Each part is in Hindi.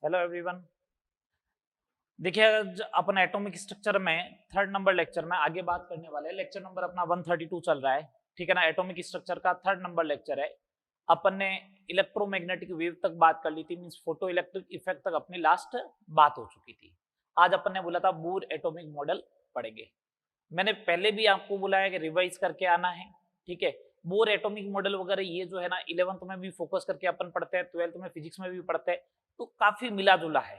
Hello everyone. देखिए अपन एटॉमिक स्ट्रक्चर में थर्ड नंबर लेक्चर में आगे बात करने वाले हैं। लेक्चर नंबर अपना 132 चल रहा है, ठीक है ना। एटॉमिक स्ट्रक्चर का थर्ड नंबर लेक्चर है। अपन ने इलेक्ट्रोमैग्नेटिक वेव तक बात कर ली थी, मींस फोटो इलेक्ट्रिक इफेक्ट तक अपनी लास्ट बात हो चुकी थी। आज अपन ने बोला था बोर एटॉमिक मॉडल पढ़ेंगे। मैंने पहले भी आपको बोला है कि रिवाइज करके आना है, ठीक है। बोर एटॉमिक मॉडल वगैरह ये जो है ना 11th में भी फोकस करके अपन पढ़ते हैं, 12th में फिजिक्स में भी पढ़ते हैं, तो काफी मिला जुला है।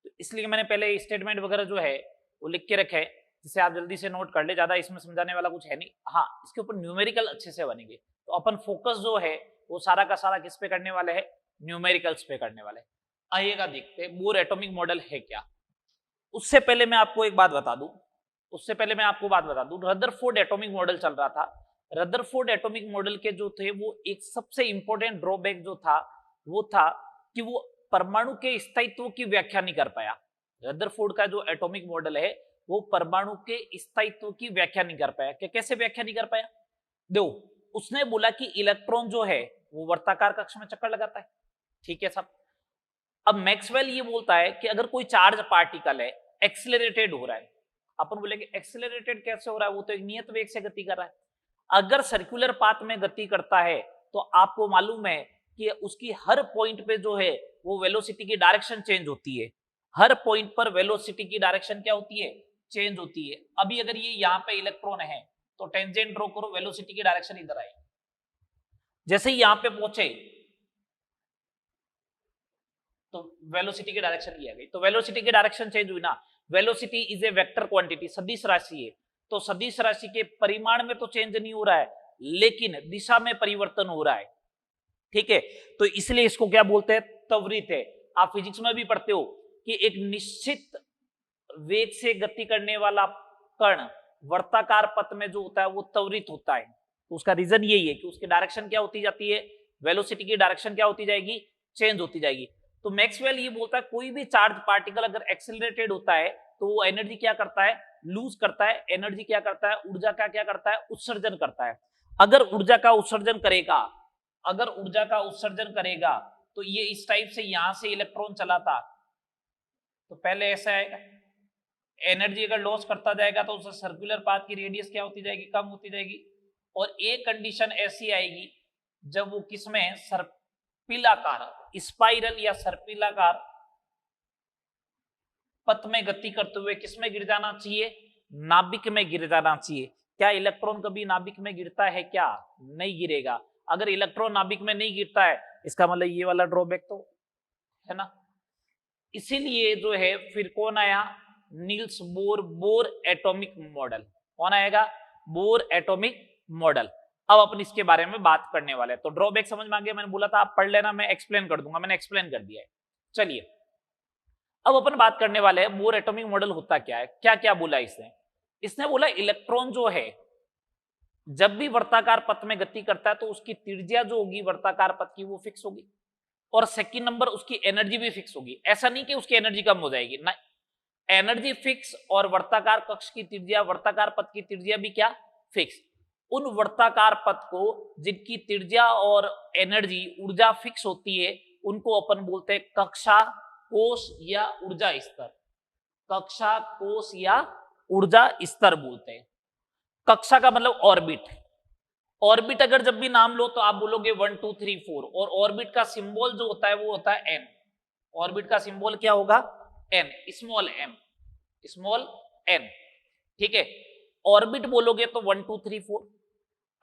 तो इसलिए मैंने पहले स्टेटमेंट वगैरह जो है वो लिख के रखे, जिसे आप जल्दी से नोट कर ले। ज्यादा इसमें समझाने वाला कुछ है नहीं। हाँ, इसके ऊपर न्यूमेरिकल अच्छे से बनेंगे, तो अपन फोकस जो है वो सारा का सारा किस पे करने वाले हैं, न्यूमेरिकल्स पे करने वाले। आइएगा देखते हैं बोर एटॉमिक मॉडल है क्या। उससे पहले मैं आपको एक बात बता दूं, रदरफोर्ड एटॉमिक मॉडल चल रहा था। रदरफोर्ड एटॉमिक मॉडल के जो थे वो एक सबसे इंपॉर्टेंट ड्रॉबैक जो था वो था कि वो परमाणु के स्थायित्व की व्याख्या नहीं कर पाया। रदरफोर्ड का जो एटॉमिक मॉडल है वो परमाणु के स्थायित्व की व्याख्या नहीं कर पाया। क्या कैसे व्याख्या नहीं कर पाया? देखो, उसने बोला कि इलेक्ट्रॉन जो है वो वर्ताकार कक्ष में चक्कर लगाता है, ठीक है साहब। अब मैक्सवेल ये बोलता है कि अगर कोई चार्ज पार्टिकल है, एक्सिलरेटेड हो रहा है, अपन बोलेंगे एक्सिलरेटेड कैसे हो रहा है, वो तो एक नियत वेग से गति कर रहा है। अगर सर्कुलर पाथ में गति करता है तो आपको मालूम है कि उसकी हर पॉइंट पे जो है वो वेलोसिटी की डायरेक्शन चेंज होती है। हर पॉइंट पर वेलोसिटी की डायरेक्शन क्या होती है, चेंज होती है। अभी अगर ये यहाँ पे इलेक्ट्रॉन है तो टेंजेंट ड्रॉ करो, वेलोसिटी की डायरेक्शन इधर आएगी। जैसे ही यहाँ पे पहुंचे तो वेलोसिटी की डायरेक्शन ये आ गई, तो वेलोसिटी की डायरेक्शन चेंज हुई ना। Velocity is a vector quantity, सदिश राशि है, तो सदिश राशि के परिमाण में तो चेंज नहीं हो रहा है लेकिन दिशा में परिवर्तन हो रहा है, ठीक है। तो इसलिए इसको क्या बोलते हैं, त्वरित है। आप फिजिक्स में भी पढ़ते हो कि एक निश्चित वेग से गति करने वाला कण वर्ताकार पथ में जो होता है वो त्वरित होता है। तो उसका रीजन यही है कि उसकी डायरेक्शन क्या होती जाती है, वेलोसिटी की डायरेक्शन क्या होती जाएगी, चेंज होती जाएगी। तो मैक्सवेल ये बोलता है कोई भी चार्ज पार्टिकल अगर एक्सेलरेटेड होता है तो वो एनर्जी क्या करता है, लूज करता है। एनर्जी क्या करता है, ऊर्जा का क्या करता है, उत्सर्जन करता है। अगर ऊर्जा का उत्सर्जन करेगा तो ये इस टाइप से यहां से इलेक्ट्रॉन चला था, तो पहले ऐसा आएगा। एनर्जी अगर लॉस करता जाएगा तो उससे सर्कुलर पाथ की रेडियस क्या होती जाएगी, कम होती जाएगी। और एक कंडीशन ऐसी आएगी जब वो किसमें, सर्पिलाकार, स्पाइरल या सर्पिलाकार पथ में गति करते हुए किसमें गिर जाना चाहिए, नाभिक में गिर जाना चाहिए। क्या इलेक्ट्रॉन कभी नाभिक में गिरता है? क्या नहीं गिरेगा। अगर इलेक्ट्रॉन नाभिक में नहीं गिरता है इसका मतलब ये वाला ड्रॉबैक तो है ना। इसीलिए जो है फिर कौन आया, Niels Bohr, bore atomic model. कौन आएगा, बोर एटॉमिक मॉडल। अब अपन इसके बारे में बात करने वाले हैं। तो ड्रॉबैक समझ में आ गया, मैंने बोला था आप पढ़ लेना, मैं एक्सप्लेन कर दूंगा, मैंने एक्सप्लेन कर दिया है। चलिए अब अपन बात करने वाले हैं बोर एटॉमिक मॉडल होता क्या है। क्या क्या बोला इसने बोला इलेक्ट्रॉन जो है जब भी वर्ताकार पथ में गति करता है तो उसकी त्रिज्या जो होगी वर्ताकार पथ की वो फिक्स होगी, और सेकंड नंबर उसकी एनर्जी भी फिक्स होगी। ऐसा नहीं कि उसकी एनर्जी कम हो जाएगी ना, एनर्जी फिक्स और वर्ताकार कक्ष की त्रिज्या, वर्ताकार पथ की त्रिज्या भी क्या, फिक्स। उन वर्ताकार पथ को जिनकी त्रिज्या और एनर्जी, ऊर्जा फिक्स होती है उनको अपन बोलते हैं कक्षा, कोश या ऊर्जा स्तर। कक्षा, कोश या ऊर्जा स्तर बोलते हैं। कक्षा का मतलब ऑर्बिट। ऑर्बिट अगर जब भी नाम लो तो आप बोलोगे 1 2 3 4, और ऑर्बिट का सिंबल जो होता है वो होता है एन। ऑर्बिट का सिंबल क्या होगा, n, small m, small n, ठीक है। ऑर्बिट बोलोगे तो 1 2 3 4।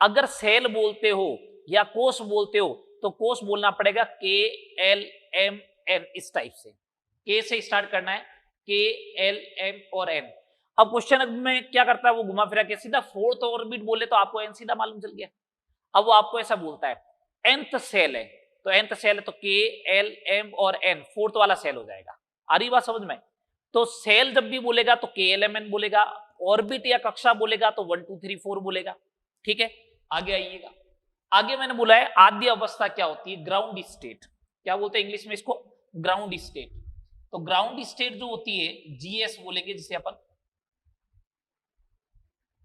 अगर सेल बोलते हो या कोश बोलते हो तो कोश बोलना पड़ेगा के एल एम एन, इस टाइप से। के से स्टार्ट करना है, के एल एम और एन। अब क्वेश्चन में क्या करता है वो घुमा फिरा के सीधा फोर्थ ऑर्बिट बोले तो आपको एन सीधा मालूम चल गया। अब वो आपको ऐसा बोलता है nth सेल है, तो nth सेल है तो के एल एम और एन, फोर्थ वाला सेल हो जाएगा। आ रही बात समझ में? तो सेल जब भी बोलेगा तो के एल एम एन बोलेगा, ऑर्बिट या कक्षा बोलेगा तो 1 2 3 4 बोलेगा, ठीक है। आगे आइएगा, आगे मैंने बोला है आद्य अवस्था क्या होती है, ग्राउंड स्टेट। क्या बोलते हैं इंग्लिश में इसको, ग्राउंड स्टेट। तो ग्राउंड स्टेट जो होती है जीएस बोलेंगे जिसे अपन।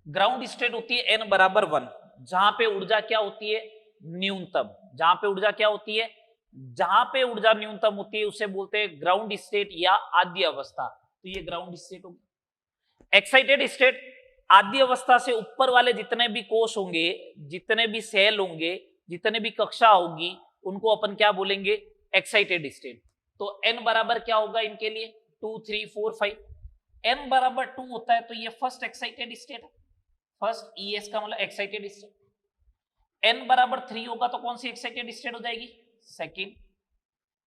ग्राउंड स्टेट होती है एन बराबर 1, जहां पे ऊर्जा क्या होती है, न्यूनतम। जहां पे ऊर्जा क्या होती है, जहां पे ऊर्जा न्यूनतम होती है उसे बोलते हैं ग्राउंड स्टेट या आद्य अवस्था। तो ये ग्राउंड स्टेट होगी। एक्साइटेड स्टेट, आद्य अवस्था से ऊपर वाले जितने भी कोष होंगे, जितने भी सेल होंगे, जितने भी कक्षा होगी, उनको अपन क्या बोलेंगे? Excited state. तो n बराबर क्या होगा इनके लिए? 2 3 4 5। n बराबर 2 होता है तो ये फर्स्ट एक्साइटेड स्टेट है, फर्स्ट ES का मतलब एक्साइटेड स्टेट। n बराबर 3 होगा तो कौन सी एक्साइटेड स्टेट हो जाएगी? सेकंड।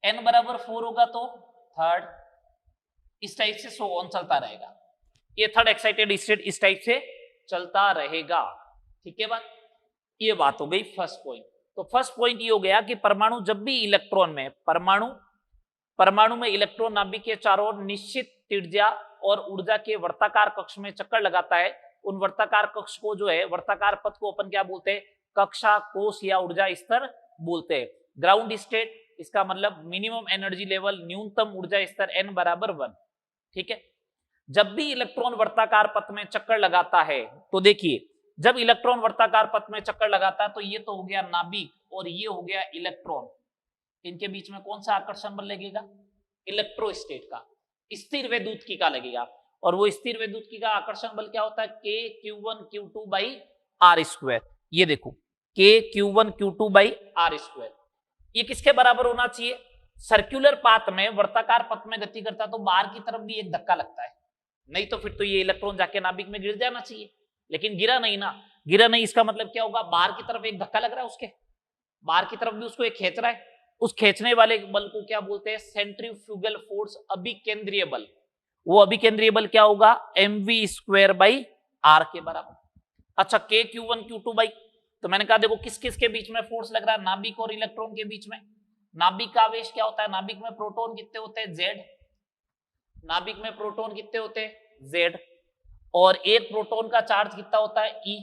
n बराबर 4 होगा तो थर्ड। इस टाइप से सो ऑन चलता रहेगा। ये थर्ड एक्साइटेड स्टेट इस टाइप से चलता रहेगा। ठीक है बात? ये बात हो गई फर्स्ट पॉइंट। तो फर्स्ट पॉइंट ये हो गया कि परमाणु जब भी इलेक्ट्रॉन में परमाणु में इलेक्ट्रॉन नाभिक के चारों ओर निश्चित त्रिज्या और ऊर्जा के वर्ताकार कक्ष में चक्कर लगाता है, उन वर्ताकार कक्ष को जो है, वर्ताकार पथ को अपन क्या बोलते हैं? कक्षा, कोष या ऊर्जा स्तर बोलते हैं। ग्राउंड स्टेट, इसका मतलब मिनिमम एनर्जी लेवल, न्यूनतम ऊर्जा स्तर n बराबर 1। ठीक है। जब भी इलेक्ट्रॉन वर्ताकार पथ में चक्कर लगाता है, तो देखिए जब इलेक्ट्रॉन वर्ताकार पथ में चक्कर लगाता है तो ये तो हो गया नाभिक और ये हो गया इलेक्ट्रॉन, इनके बीच में कौन सा आकर्षण बल लगेगा? इलेक्ट्रोस्टेट का, स्थिर वैद्युतिकी का लगेगा। और वो स्थिर वैद्युतिकी का आकर्षण बल क्या होता है? K(Q1Q2)/r²। ये देखो K(Q1Q2)/r²। ये किसके बराबर होना चाहिए? सर्कुलर पाथ में, वर्ताकार पथ में गति करता तो बाहर की तरफ भी एक धक्का लगता है, नहीं तो फिर तो ये इलेक्ट्रॉन जाके नाभिक में गिर जाना चाहिए, लेकिन गिरा नहीं ना। गिरा नहीं, इसका मतलब क्या होगा? बाहर की तरफ एक धक्का लग रहा है, उसके बाहर की तरफ भी उसको एक खींच रहा है। उस खींचने वाले बल को क्या बोलते हैं? सेंट्रीफ्यूगल फोर्स, अभिकेंद्रीय बल। वो अभिकेंद्रीय बल क्या होगा? mv²/r के बराबर। अच्छा, K(Q1Q2)/, तो मैंने कहा देखो किस किस के बीच में फोर्स लग रहा है? नाभिक और इलेक्ट्रॉन के बीच में। नाभिक का आवेश क्या होता है? नाभिक में प्रोटॉन कितने होते हैं? Z। नाभिक में प्रोटॉन कितने होते हैं? Z। और एक प्रोटॉन का चार्ज कितना होता है? E।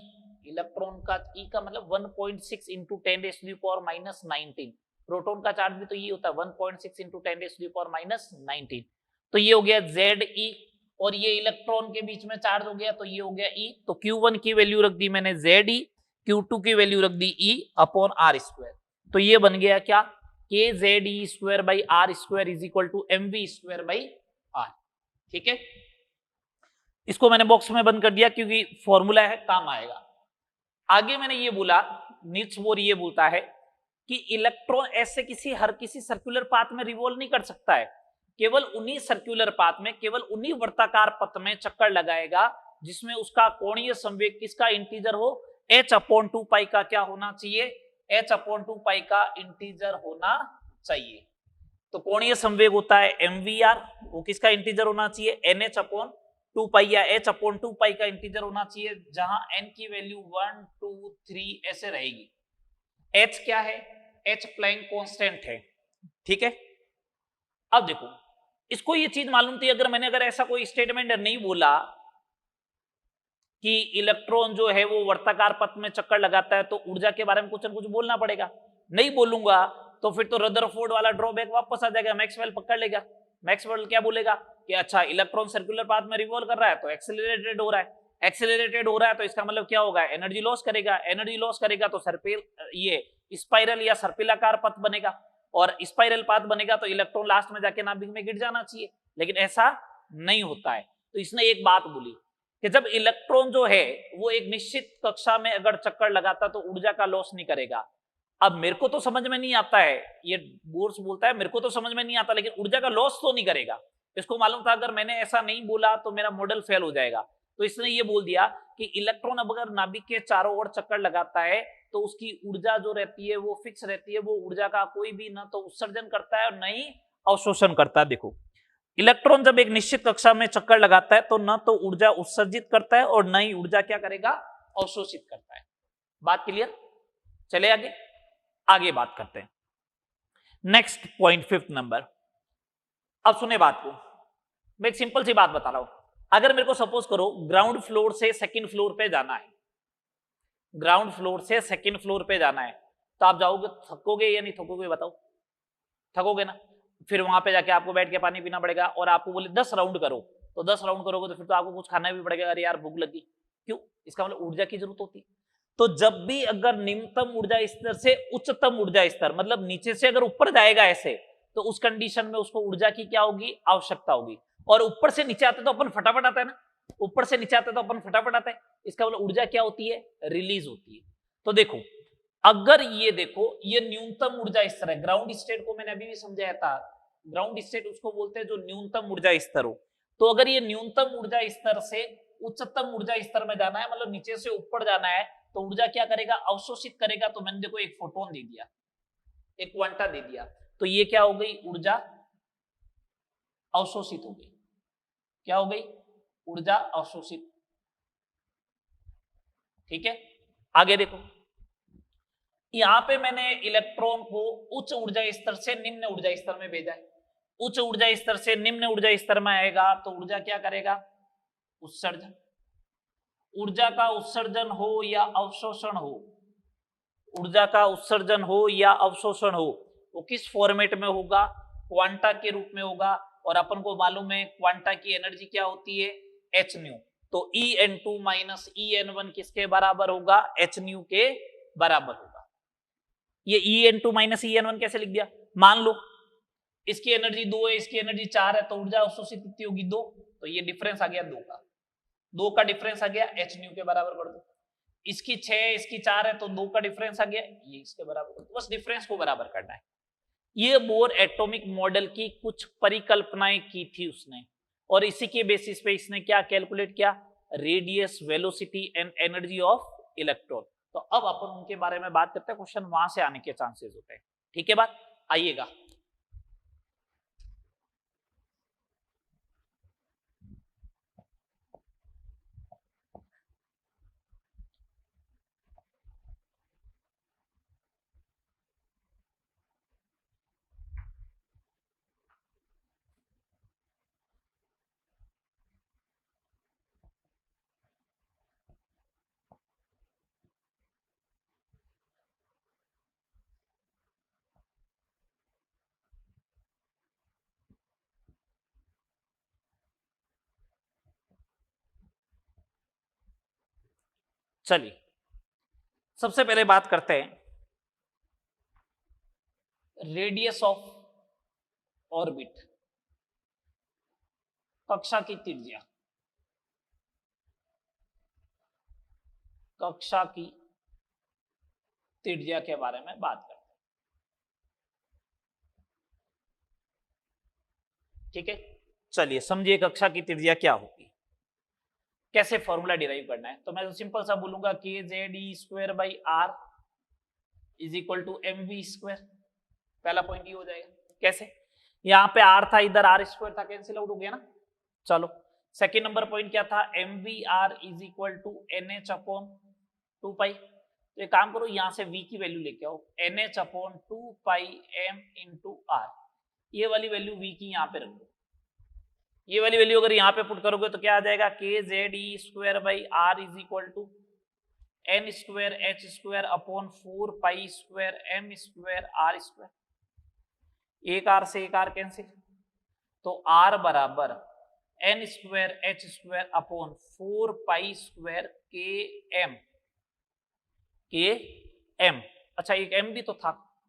इलेक्ट्रॉन का E का मतलब 1.6 इंटू 10⁻⁻19। प्रोटॉन का चार्ज भी तो ये होता है 1.6 इंटू 10⁻⁻19। तो ये हो गया ZE, और ये इलेक्ट्रॉन के बीच में चार्ज हो गया तो ये हो गया E। तो Q1 की वैल्यू रख दी मैंने ZE, Q2 की वैल्यू रख दी E/r²। तो ये बन गया क्या? KZE²/r² is equal to mv²/r। ठीक है, इसको मैंने बॉक्स में बंद कर दिया क्योंकि फॉर्मूला है, काम आएगा। आगे मैंने ये बोला, नील्स बोर ये बोलता है कि इलेक्ट्रॉन ऐसे हर किसी सर्कुलर पाथ में रिवॉल्व नहीं कर सकता है, केवल उन्हीं सर्कुलर पाथ में, केवल उन्हीं वर्ताकार पथ में चक्कर लगाएगा जिसमें उसका कोणीय संवेग किसका इंटीजर हो? h/2π का क्या होना चाहिए? h/2π का इंटीजर होना चाहिए। तो कोणीय संवेग होता है mvr, वो किसका इंटीजर होना चाहिए? nh/2π या h/2π का इंटीजर होना चाहिए, जहां n की वैल्यू 1 2 3 ऐसे रहेगी। h क्या है? h प्लैंक कांस्टेंट है। ठीक है, अब देखो इसको ये चीज मालूम थी, अगर ऐसा कोई स्टेटमेंट नहीं बोला कि इलेक्ट्रॉन जो है वो वर्ताकार पथ में चक्कर लगाता है तो ऊर्जा के बारे में कुछ न कुछ बोलना पड़ेगा। नहीं बोलूंगा तो फिर तो रदरफोर्ड वाला ड्रॉबैक वापस आ जाएगा, मैक्सवेल पकड़ लेगा। मैक्सवेल क्या बोलेगा कि अच्छा इलेक्ट्रॉन सर्कुलर पाथ में रिवॉल्व कर रहा है तो एक्सेलरेटेड हो रहा है, एक्सेलरेटेड हो रहा है तो इसका मतलब क्या होगा? एनर्जी लॉस करेगा, एनर्जी लॉस करेगा तो ये स्पाइरल या सर्पिलाकार पथ बनेगा, और स्पाइरल पाथ बनेगा तो इलेक्ट्रॉन लास्ट में जाके नाभिक में गिर जाना चाहिए, लेकिन ऐसा नहीं होता है। तो इसने एक बात बोली कि जब इलेक्ट्रॉन जो है वो एक निश्चित कक्षा में अगर चक्कर लगाता तो ऊर्जा का लॉस नहीं करेगा। अब मेरे को तो समझ में नहीं आता है, ये बोर्स बोलता है मेरे को तो समझ में नहीं आता, लेकिन ऊर्जा का लॉस तो नहीं करेगा। इसको मालूम था अगर मैंने ऐसा नहीं बोला तो मेरा मॉडल फेल हो जाएगा, तो इसने ये बोल दिया कि इलेक्ट्रॉन अब अगर नाभिक के चारों ओर चक्कर लगाता है तो उसकी ऊर्जा जो रहती है वो फिक्स रहती है, वो ऊर्जा का कोई भी न तो उत्सर्जन करता है और न ही अवशोषण करता है। देखो इलेक्ट्रॉन जब एक निश्चित कक्षा में चक्कर लगाता है तो न तो ऊर्जा उत्सर्जित करता है और न ही ऊर्जा क्या करेगा? अवशोषित करता है। बात क्लियर? चले आगे बात करते हैं। Next point 5th number. अब सुने बात को, मैं एक सिंपल सी बात बता रहा हूं। अगर मेरे को सपोज करो ग्राउंड फ्लोर से सेकंड फ्लोर पे जाना है, ग्राउंड फ्लोर से सेकंड फ्लोर पे जाना है, तो आप जाओगे, थकोगे या नहीं थकोगे? बताओ, थकोगे ना। फिर वहां पे जाके आपको बैठ के पानी पीना पड़ेगा, और आपको बोले 10 राउंड करो, तो 10 राउंड करोगे तो फिर तो आपको कुछ खाना भी पड़ेगा। अरे यार भूख लगी, क्यों? इसका मतलब ऊर्जा की जरूरत होती है। तो जब भी अगर निम्नतम ऊर्जा स्तर से उच्चतम ऊर्जा स्तर, मतलब नीचे से अगर ऊपर जाएगा ऐसे, तो उस कंडीशन में उसको ऊर्जा की क्या होगी, आवश्यकता होगी। और ऊपर से नीचे आते तो अपन फटाफट आता है ना, ऊपर से नीचे आते तो अपन फटाफट आता है, इसका मतलब ऊर्जा क्या होती है, रिलीज होती है। तो देखो, अगर ये देखो, ये न्यूनतम ऊर्जा स्तर है, ग्राउंड स्टेट को मैंने अभी भी समझाया था, ग्राउंड स्टेट उसको बोलते हैं जो न्यूनतम ऊर्जा स्तर हो। तो अगर ये न्यूनतम ऊर्जा स्तर से उच्चतम ऊर्जा स्तर में जाना है, मतलब नीचे से ऊपर जाना है, तो ऊर्जा क्या करेगा, अवशोषित करेगा। तो मैंने देखो एक फोटोन दे दिया, एक क्वांटा दे दिया, तो ये क्या हो गई, ऊर्जा अवशोषित हो गई। क्या हो गई, ऊर्जा अवशोषित। ठीक है, आगे देखो, यहां पे मैंने इलेक्ट्रॉन को उच्च ऊर्जा स्तर से निम्न ऊर्जा स्तर में भेजा है। उच्च ऊर्जा स्तर से निम्न ऊर्जा स्तर में आएगा तो ऊर्जा क्या करेगा, उत्सर्जन। ऊर्जा का उत्सर्जन हो या अवशोषण हो, ऊर्जा का उत्सर्जन हो या अवशोषण हो, वो किस फॉर्मेट में होगा, क्वांटा के रूप में होगा। और अपन को मालूम है क्वांटा की एनर्जी क्या होती है, एच न्यू। तो En2 माइनस En1 किसके बराबर होगा, एच न्यू के बराबर होगा। ये En2 माइनस En1 कैसे लिख दिया, मान लो इसकी एनर्जी 2 है, इसकी एनर्जी 4 है, तो ऊर्जा अवशोषित कितनी होगी, 2। तो ये डिफरेंस आ गया 2 का डिफरेंस आ गया, एच न्यू के बराबर कर दो। इसकी 6 है, इसकी 4 है, तो 2 का डिफरेंस आ गया, ये इसके बराबर कर दो। बस डिफरेंस को बराबर करना है। ये बोर एटॉमिक मॉडल की कुछ परिकल्पनाएं की थी उसने, और इसी के बेसिस पे इसने क्या कैलकुलेट किया, radius, velocity and energy of electron. तो अब अपन उनके बारे में बात करते हैं, क्वेश्चन वहां से आने के चांसेस होते हैं। ठीक है बात, आइएगा। चलिए, सबसे पहले बात करते हैं रेडियस ऑफ ऑर्बिट, कक्षा की त्रिज्या, कक्षा की त्रिज्या के बारे में बात करते हैं। ठीक है, चलिए समझिए कक्षा की त्रिज्या क्या होगी, कैसे फॉर्मूला डिराइव करना है। तो मैं तो सिंपल सा बोलूंगा कि KZ² R is equal to mv²। पहला पॉइंट ये हो जाएगा। कैसे, यहाँ पे R था, इधर R² था, कैंसिल आउट हो गया ना। चलो, सेकेंड नंबर पॉइंट क्या था, mvr is equal to NH/2π। तो एक काम करो, यहां से v की वैल्यू लेके आओ, NH/2πm इंटू r। ये वाली वैल्यू v की यहाँ पे रख दो। ये वाली वैल्यू अगर यहाँ पे पुट करोगे तो क्या आ जाएगा, KZE²/R is equal to n²h² एक r से एक r कैंसिल, तो r बराबर n²h²/4π² अच्छा, एक m भी तो था,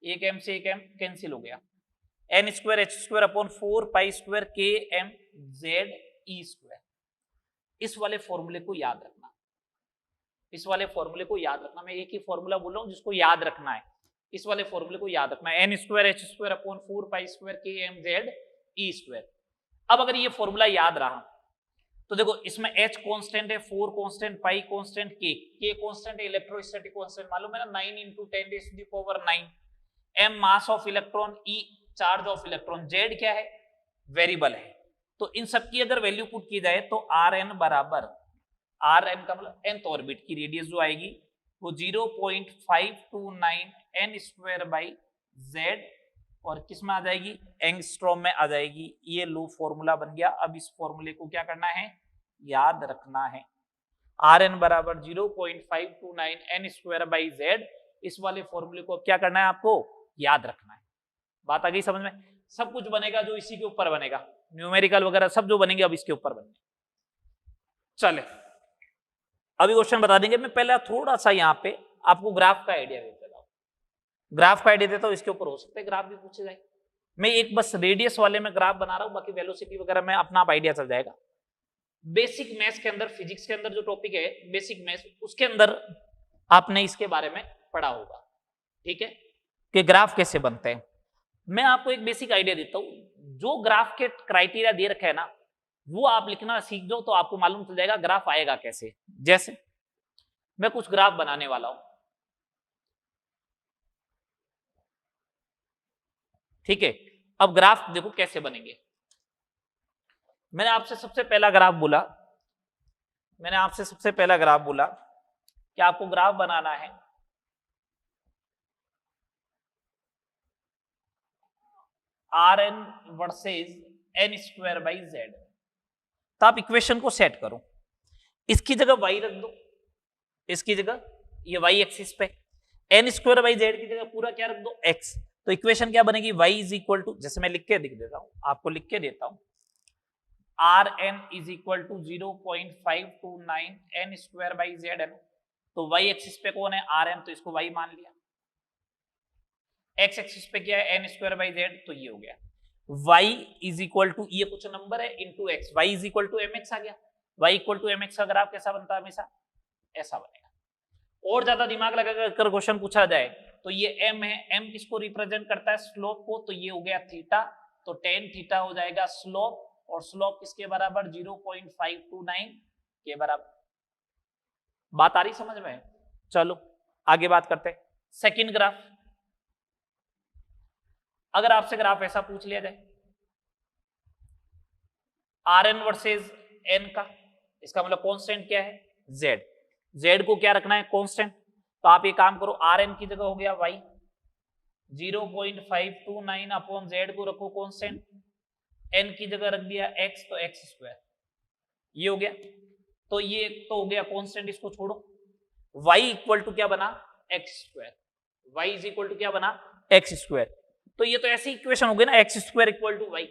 एक m से एक m कैंसिल हो गया, n²h²/4π²kmze²। इस वाले फॉर्मूले को याद रखना, इस वाले फॉर्मूले को याद रखना। मैं एक ही फॉर्मूला बोल रहा हूं जिसको याद रखना है, इस वाले फॉर्मूले को याद रखना है, n²h²/4π²kmze²। अब अगर ये फॉर्मूला याद रहा तो देखो, इसमें h कांस्टेंट है, 4 कांस्टेंट, पाई कांस्टेंट, k कांस्टेंट है, इलेक्ट्रोस्टैटिक कांस्टेंट मालूम है ना, 9 × 10⁹ m mass of electron, e charge of electron, z क्या है, वेरिएबल है। तो इन सब की अगर वैल्यू पुट की जाए तो Rn बराबर, Rn का मतलब nth ऑर्बिट की रेडियस जो आएगी वो 0.529 n²/z और किस में आ जाएगी, एंगस्ट्रॉम में आ जाएगी। ये लो फॉर्मूला बन गया। अब इस फॉर्मूले को क्या करना है, याद रखना है। Rn बराबर 0.529 n²/z, इस वाले फॉर्मूले को क्या करना है, आपको याद रखना है। बात आ गई समझ में। सब कुछ बनेगा जो इसी के ऊपर बनेगा, न्यूमेरिकल वगैरह सब जो बनेंगे अब इसके ऊपर बनेंगे। चले, अभी क्वेश्चन बता देंगे। मैं पहले थोड़ा सा यहाँ पे आपको ग्राफ का आइडिया देता हूँ, ग्राफ का आइडिया देता हूँ, इसके ऊपर हो सकता है ग्राफ भी पूछे जाए। मैं एक बस रेडियस वाले में ग्राफ बना रहा हूँ, बाकी वेलोसिटी वगैरह में अपना आप आइडिया चल जाएगा। बेसिक मैथ्स के अंदर, फिजिक्स के अंदर जो टॉपिक है बेसिक मैथ्स, उसके अंदर आपने इसके बारे में पढ़ा होगा, ठीक है, कि ग्राफ कैसे बनते हैं। मैं आपको एक बेसिक आइडिया देता हूं, जो ग्राफ के क्राइटेरिया दे रखे हैं ना, वो आप लिखना सीख जाओ तो आपको मालूम चल जाएगा ग्राफ आएगा कैसे। जैसे मैं कुछ ग्राफ बनाने वाला हूं, ठीक है। अब ग्राफ देखो कैसे बनेंगे। मैंने आपसे सबसे पहला ग्राफ बोला, कि आपको ग्राफ बनाना है r N versus n square by z. तो आप इक्वेशन को सेट करो, इसकी जगह वाई रख दो, इसकी जगह ये वाई एक्सिस पे, एन स्क्वायर बाई जेड की जगह पूरा क्या रख दो, एक्स। तो इक्वेशन क्या बनेगी, वाई इज इक्वल टू, जैसे मैं लिख के दिख देता हूं, आपको लिख के देता हूं, r N is equal to 0.529 n square by z n. तो वाई एक्सिस पे कौन है, आर एन, तो इसको वाई मान लिया। एक्स एक्सिस पे क्या है, एन स्क्वायर बाई जेड, तो ये हो गया y इज इक्वल टू, ये कुछ नंबर है, into X, y is equal to M X आ गया। y equal to M x का ग्राफ कैसा बनता है, हमेशा ऐसा बनेगा। और ज्यादा दिमाग लगाकर क्वेश्चन पूछा जाए तो ये m है, m किसको रिप्रेजेंट करता है, स्लोप को, तो ये हो गया थीटा, तो टेन थीटा हो जाएगा स्लोप, और स्लोप किसके बराबर, 0.529 के बराबर। बात आ रही समझ में? चलो आगे बात करते हैं। सेकंड ग्राफ, अगर आपसे ग्राफ ऐसा पूछ लिया जाए, आर एन वर्सेज एन का, इसका मतलब कांस्टेंट क्या है, जेड, जेड को क्या रखना है, कांस्टेंट। तो आप ये काम करो, आर एन की जगह हो गया वाई, 0.529 अपॉन जेड को रखो कांस्टेंट, एन की जगह रख दिया एक्स, तो एक्स स्क्वायर, ये हो गया। तो ये तो हो गया कांस्टेंट, इसको छोड़ो, वाई इक्वल टू क्या बना, x square, y is equal to क्या बना, एक्स स्क्वायर। तो ये तो ऐसी इक्वेशन हो गई ना, x square equal to y.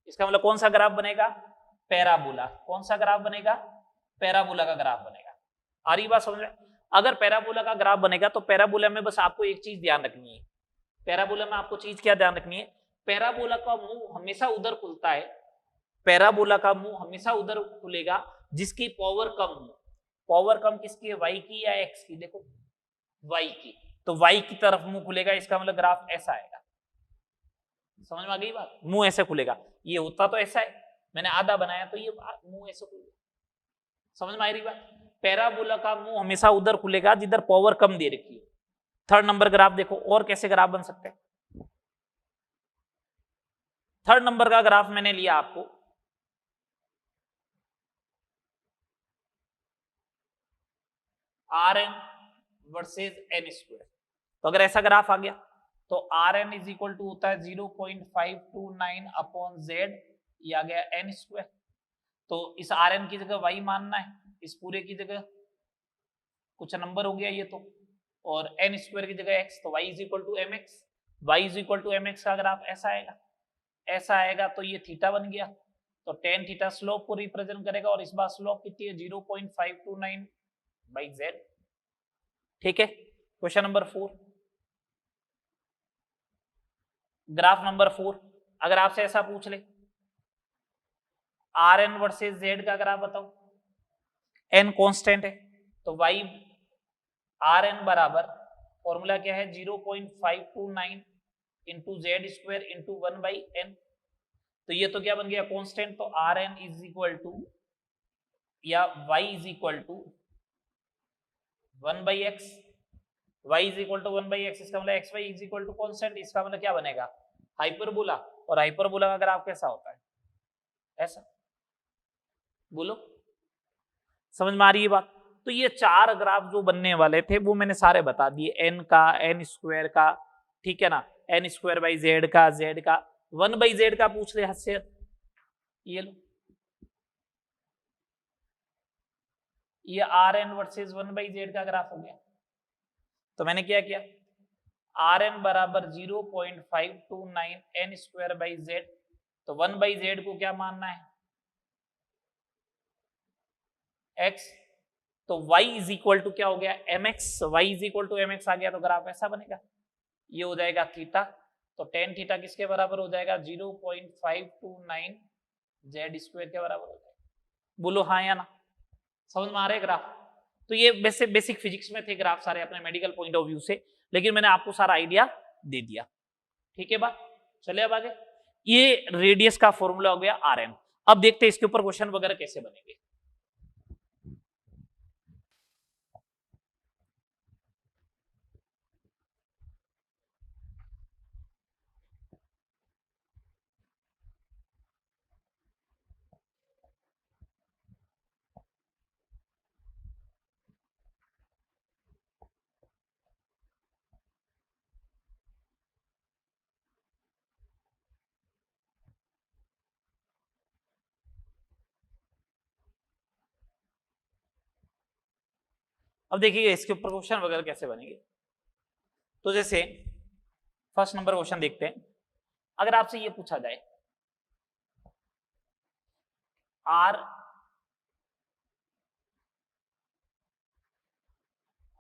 इसका मतलब कौन सा ग्राफ बनेगा, पैराबोला। कौन सा ग्राफ बनेगा, पैराबोला का ग्राफ बनेगा। आ रही बात समझ में? अगर पैराबोला का ग्राफ बनेगा तो पैराबोला में बस आपको एक चीज ध्यान रखनी है, पैराबोला में आपको चीज क्या ध्यान रखनी है, पैराबोला का मुंह हमेशा उधर खुलता है, पैराबोला का मुंह हमेशा उधर खुलेगा जिसकी पावर कम हो। पावर कम किसकी है, वाई की या एक्स की, देखो वाई की, तो वाई की तरफ मुंह खुलेगा, इसका मतलब ग्राफ ऐसा आएगा। समझ में आ गई बात, मुंह ऐसे खुलेगा, ये होता तो ऐसा है, मैंने आधा बनाया तो ये मुंह ऐसे खुलेगा। समझ में आ रही बात, पैराबोला का मुंह हमेशा उधर खुलेगा जिधर पावर कम दे रखी है। थर्ड नंबर ग्राफ देखो, और कैसे ग्राफ बन सकते हैं। थर्ड नंबर का ग्राफ मैंने लिया आपको, r N versus n square. तो अगर ऐसा ग्राफ आ गया तो are N is equal to होता है 0.529 अपॉन जेड, ये आ गया एन स्क्वायर। तो इस आर एन की जगह वाई मानना है, इस पूरे की जगह कुछ नंबर हो गया ये तो, और एन स्क्वायर की जगह एक्स, तो y is equal to M x. Y is equal to M x का ग्राफ ऐसा आएगा, ऐसा आएगा, तो ये थीटा बन गया, तो टेन थीटा स्लोप को रिप्रेजेंट करेगा, और इस बार स्लोप कितनी है, 0.529 बाई जेड। ठीक है, क्वेश्चन नंबर 4, ग्राफ नंबर 4, अगर आपसे ऐसा पूछ ले, आर एन वर्सेज जेड का ग्राफ बताओ, एन कांस्टेंट है, तो वाई आर एन बराबर फॉर्मूला क्या है, 0.529 into Z square into 1 by N. तो ये तो क्या बन गया, कांस्टेंट, तो are N is equal to या Y is equal to 1 by X, Y is equal to 1 by X, इसका मतलब X Y is equal to constant, इसका मतलब क्या बनेगा, हाइपरबोला। और हाइपरबोला का ग्राफ कैसा होता है, ऐसा, बोलो समझ में आ रही है बात। तो ये चार ग्राफ जो बनने वाले थे वो मैंने सारे बता दिए, एन का, एन स्क्वायर का, ठीक है ना, एन स्क्वायर बाई जेड का, जेड का, 1 बाई जेड का पूछ ले हद से, ये लो, ये r N versus 1 by z का ग्राफ हो गया। तो मैंने क्या किया, आर एन बराबर 0.529 एन स्क्वायर बाई जेड, तो 1 बाई जेड को क्या मानना है, एक्स, तो y इज इक्वल टू क्या हो गया mx, y is equal to mx आ गया तो ग्राफ ऐसा बनेगा, ये हो जाएगा थीटा, तो टेन थीटा किसके बराबर हो जाएगा 0.529 जेड स्क्वायर के बराबर हो जाएगा। बोलो हाँ या ना, समझ में आ रहे ग्राफ। तो ये बेसिक फिजिक्स में थे ग्राफ सारे अपने मेडिकल पॉइंट ऑफ व्यू से, लेकिन मैंने आपको सारा आइडिया दे दिया, ठीक है बात। चलिए अब आगे, ये रेडियस का फॉर्मूला हो गया rn। अब देखते हैं इसके ऊपर क्वेश्चन वगैरह कैसे बनेंगे। अब देखिए इसके ऊपर क्वेश्चन वगैरह कैसे बनेंगे। तो जैसे फर्स्ट नंबर क्वेश्चन देखते हैं, अगर आपसे ये पूछा जाए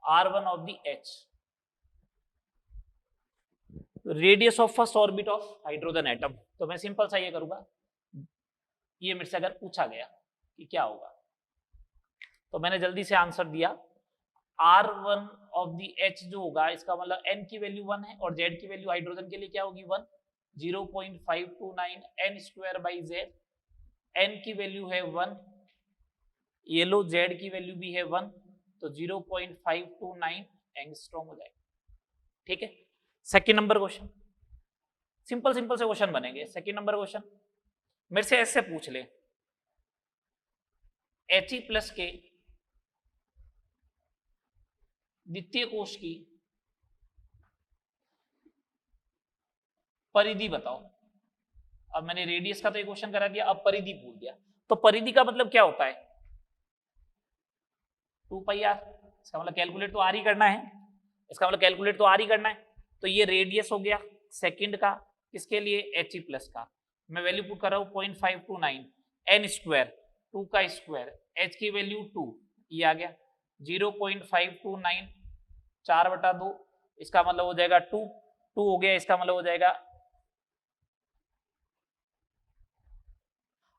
r1 of the h, radius of first orbit of hydrogen atom, तो मैं सिंपल सा ये करूंगा, ये मेरे से अगर पूछा गया कि क्या होगा, तो मैंने जल्दी से आंसर दिया, r1 ऑफ द h जो होगा इसका मतलब n की वैल्यू 1 है और z की वैल्यू हाइड्रोजन के लिए क्या होगी 1, 0.529 n square by z, n की वैल्यू है 1, ये लो z की वैल्यू भी है 1, तो 0.529 एंगस्ट्रॉम हो जाएगा, ठीक है। Second number question, simple simple से क्वेश्चन बनेंगे। सेकेंड नंबर क्वेश्चन मेरे से ऐसे पूछ ले, He प्लस के द्वितीय कोश की परिधि बताओ। अब मैंने रेडियस का तो एक क्वेश्चन करा दिया, अब परिधि पूछ दिया, तो परिधि का मतलब क्या होता है 2πr, इसका मतलब कैलकुलेट तो आर ही करना है, इसका मतलब कैलकुलेट तो आर ही करना है। तो ये रेडियस हो गया सेकंड का, किसके लिए He प्लस का, मैं वैल्यू पुट कर रहा हूं 0.529 n स्क्वायर 2 का स्क्वायर, h की वैल्यू 2, ये आ गया 0.529 4/2, इसका मतलब हो जाएगा 2 हो गया, इसका मतलब हो जाएगा।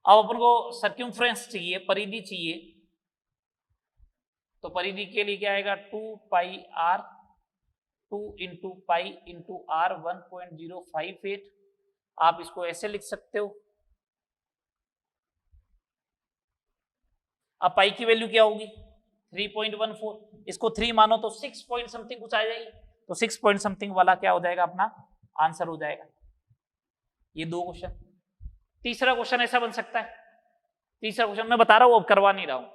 अब अपन को सर्क्यूमफ्रेंस चाहिए, परिधि चाहिए, तो परिधि के लिए क्या आएगा 2πr 2 into pi into are 1.058, आप इसको ऐसे लिख सकते हो। अब पाई की वैल्यू क्या होगी 3.14, इसको 3 मानो तो 6 पॉइंट समथिंग कुछ आ जाएगी, तो 6 पॉइंट समथिंग वाला क्या हो जाएगा अपना आंसर हो जाएगा। ये दो क्वेश्चन। तीसरा क्वेश्चन ऐसा बन सकता है, तीसरा क्वेश्चन मैं बता रहा हूं, अब करवा नहीं रहा हूं,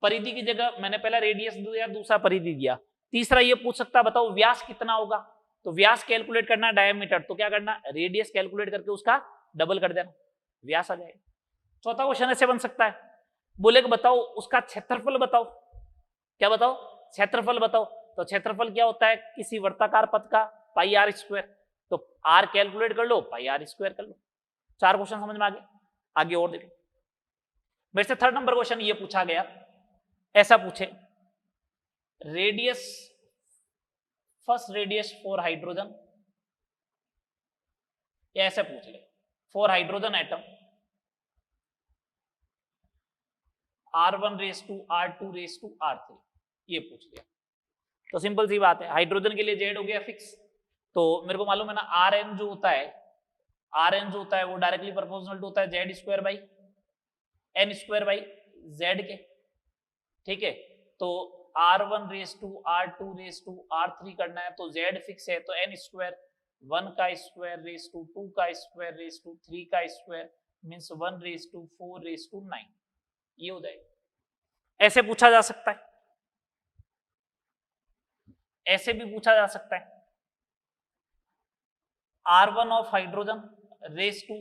परिधि की जगह मैंने पहला रेडियस दिया, दूसरा परिधि दिया, तीसरा ये पूछ सकता बताओ व्यास कितना होगा, तो व्यास कैलकुलेट करना डायमीटर, तो क्या करना रेडियस कैलकुलेट करके उसका डबल कर देना, व्यास आ जाएगा। चौथा क्वेश्चन ऐसे बन सकता है, बोले बताओ उसका क्षेत्रफल बताओ, क्या बताओ क्षेत्रफल बताओ, तो क्षेत्रफल क्या होता है किसी वर्ताकार पथ का पाई आर स्क्वायर, तो आर कैलकुलेट कर लो पाई आर स्क्वायर कर लो। चार क्वेश्चन समझ में आ गए, आगे और देखो। मेरे से थर्ड नंबर क्वेश्चन ये पूछा गया, ऐसा पूछे radius first radius for hydrogen, या ऐसे पूछ ले for hydrogen atom r1 raise to r2 raise to r3, ये पूछ लिया। तो सिंपल सी बात है, हाइड्रोजन के लिए जेड हो गया फिक्स, तो मेरे को मालूम है ना rn जो होता है, rn जो होता है वो डायरेक्टली प्रोपोर्शनल टू होता है Z square by n square by z के, ठीक है। तो r1 raise to r2 raise to r3 करना है तो z फिक्स है, तो n स्क्वायर 1 का स्क्वायर रेस टू 2 का स्क्वायर रेस टू 3 का square means 1 raise to 4 raise to 9, ये हो जाएगा। ऐसे पूछा जा सकता है, ऐसे भी पूछा जा सकता है, r1 of hydrogen raise to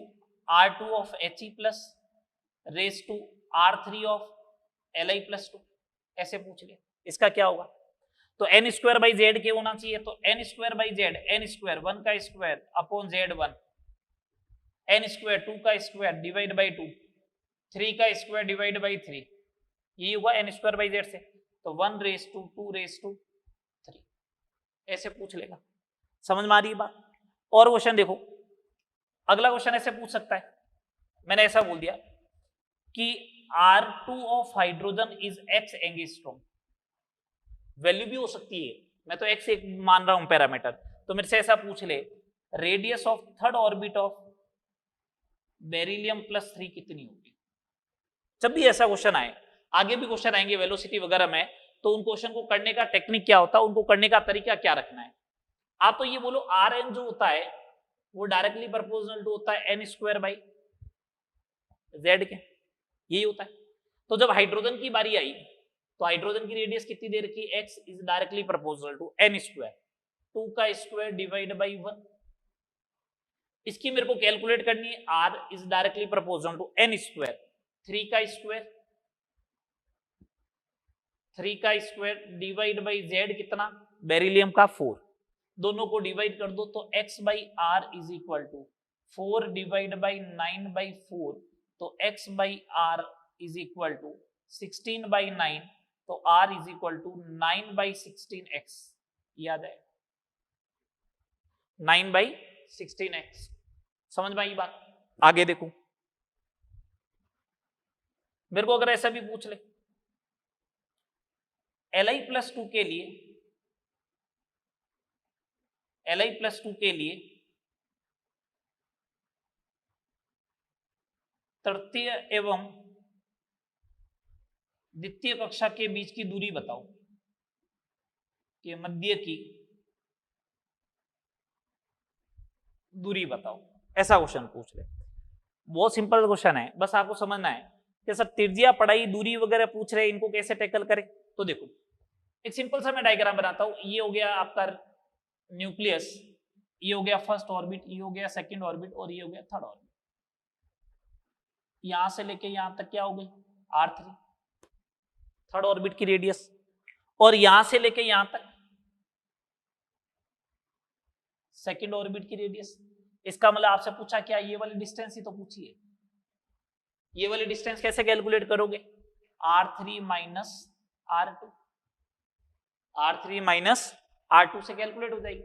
r2 of He plus raise to r3 of Li plus 2, ऐसे पूछ लिया। इसका क्या होगा, तो n स्क्वायर बाई जेड के होना चाहिए, तो n square by Z, n square 1 का square upon z1, n square 2 का स्क्वायर डिवाइड बाई 2, 3 का स्क्वायर डिवाइड बाई 3, ये होगा n स्क्वायर बाई जेड से। तो 1 रेस टू 2 रेस टू 3 ऐसे पूछ लेगा। समझ में आ रही है बात? और क्वेश्चन देखो, अगला क्वेश्चन ऐसे पूछ सकता है, मैंने ऐसा बोल दिया कि R2 of hydrogen is x angstrom, value भी हो सकती है, मैं तो x एक मान रहा हूं पैरामीटर, तो मेरे से ऐसा पूछ ले radius of third orbit of beryllium plus 3 कितनी होगी। जब भी ऐसा क्वेश्चन आए, आगे भी क्वेश्चन आएंगे वेलोसिटी वगैरह में, तो उन क्वेश्चन को करने का टेक्निक क्या होता है, उनको करने का तरीका क्या रखना है। आप तो ये बोलो Rn जो होता है वो डायरेक्टली प्रोपोर्शनल टू होता है n² बाई z के, यही होता है। तो जब हाइड्रोजन की बारी आई तो हाइड्रोजन की रेडियस कितनी दे रखी है, x is directly proportional to n², 2 का स्क्वायर डिवाइड बाई 1। इसकी मेरे को कैलकुलेट करनी है, r is directly proportional to n², 3 का स्क्वायर डिवाइड बाई z कितना, बेरिलियम का 4, दोनों को डिवाइड कर दो तो x by r is equal to 4 divide by 9 by 4, तो x by r is equal to 16 by 9, तो r is equal to 9 by 16x, याद है 9 बाई 16x। समझ में आई बात? आगे देखो, मेरे को अगर ऐसा भी पूछ ले Li+2 के लिए, Li+2 के लिए तृतीय एवं द्वितीय कक्षा के बीच की दूरी बताओ, कि मध्य की दूरी बताओ, ऐसा क्वेश्चन पूछ ले। बहुत सिंपल क्वेश्चन है, बस आपको समझना है कि सर त्रिज्या, पढ़ाई, दूरी वगैरह पूछ रहे हैं, इनको कैसे टैकल करें। तो देखो एक सिंपल सा मैं डायग्राम बनाता हूं, ये हो गया आपका न्यूक्लियस, ये हो गया फर्स्ट ऑर्बिट, ये हो गया सेकंड ऑर्बिट, और ये हो गया थर्ड ऑर्बिट। यहां से लेके यहां तक क्या हो गई, R3 थर्ड ऑर्बिट की रेडियस, और यहां से लेके यहां तक सेकंड ऑर्बिट की रेडियस। इसका मतलब आपसे पूछा क्या, ये वाली डिस्टेंस ही तो पूछी है, ये वाली डिस्टेंस कैसे कैलकुलेट करोगे, R3 minus R2, R3 minus R2 से कैलकुलेट हो जाएगी।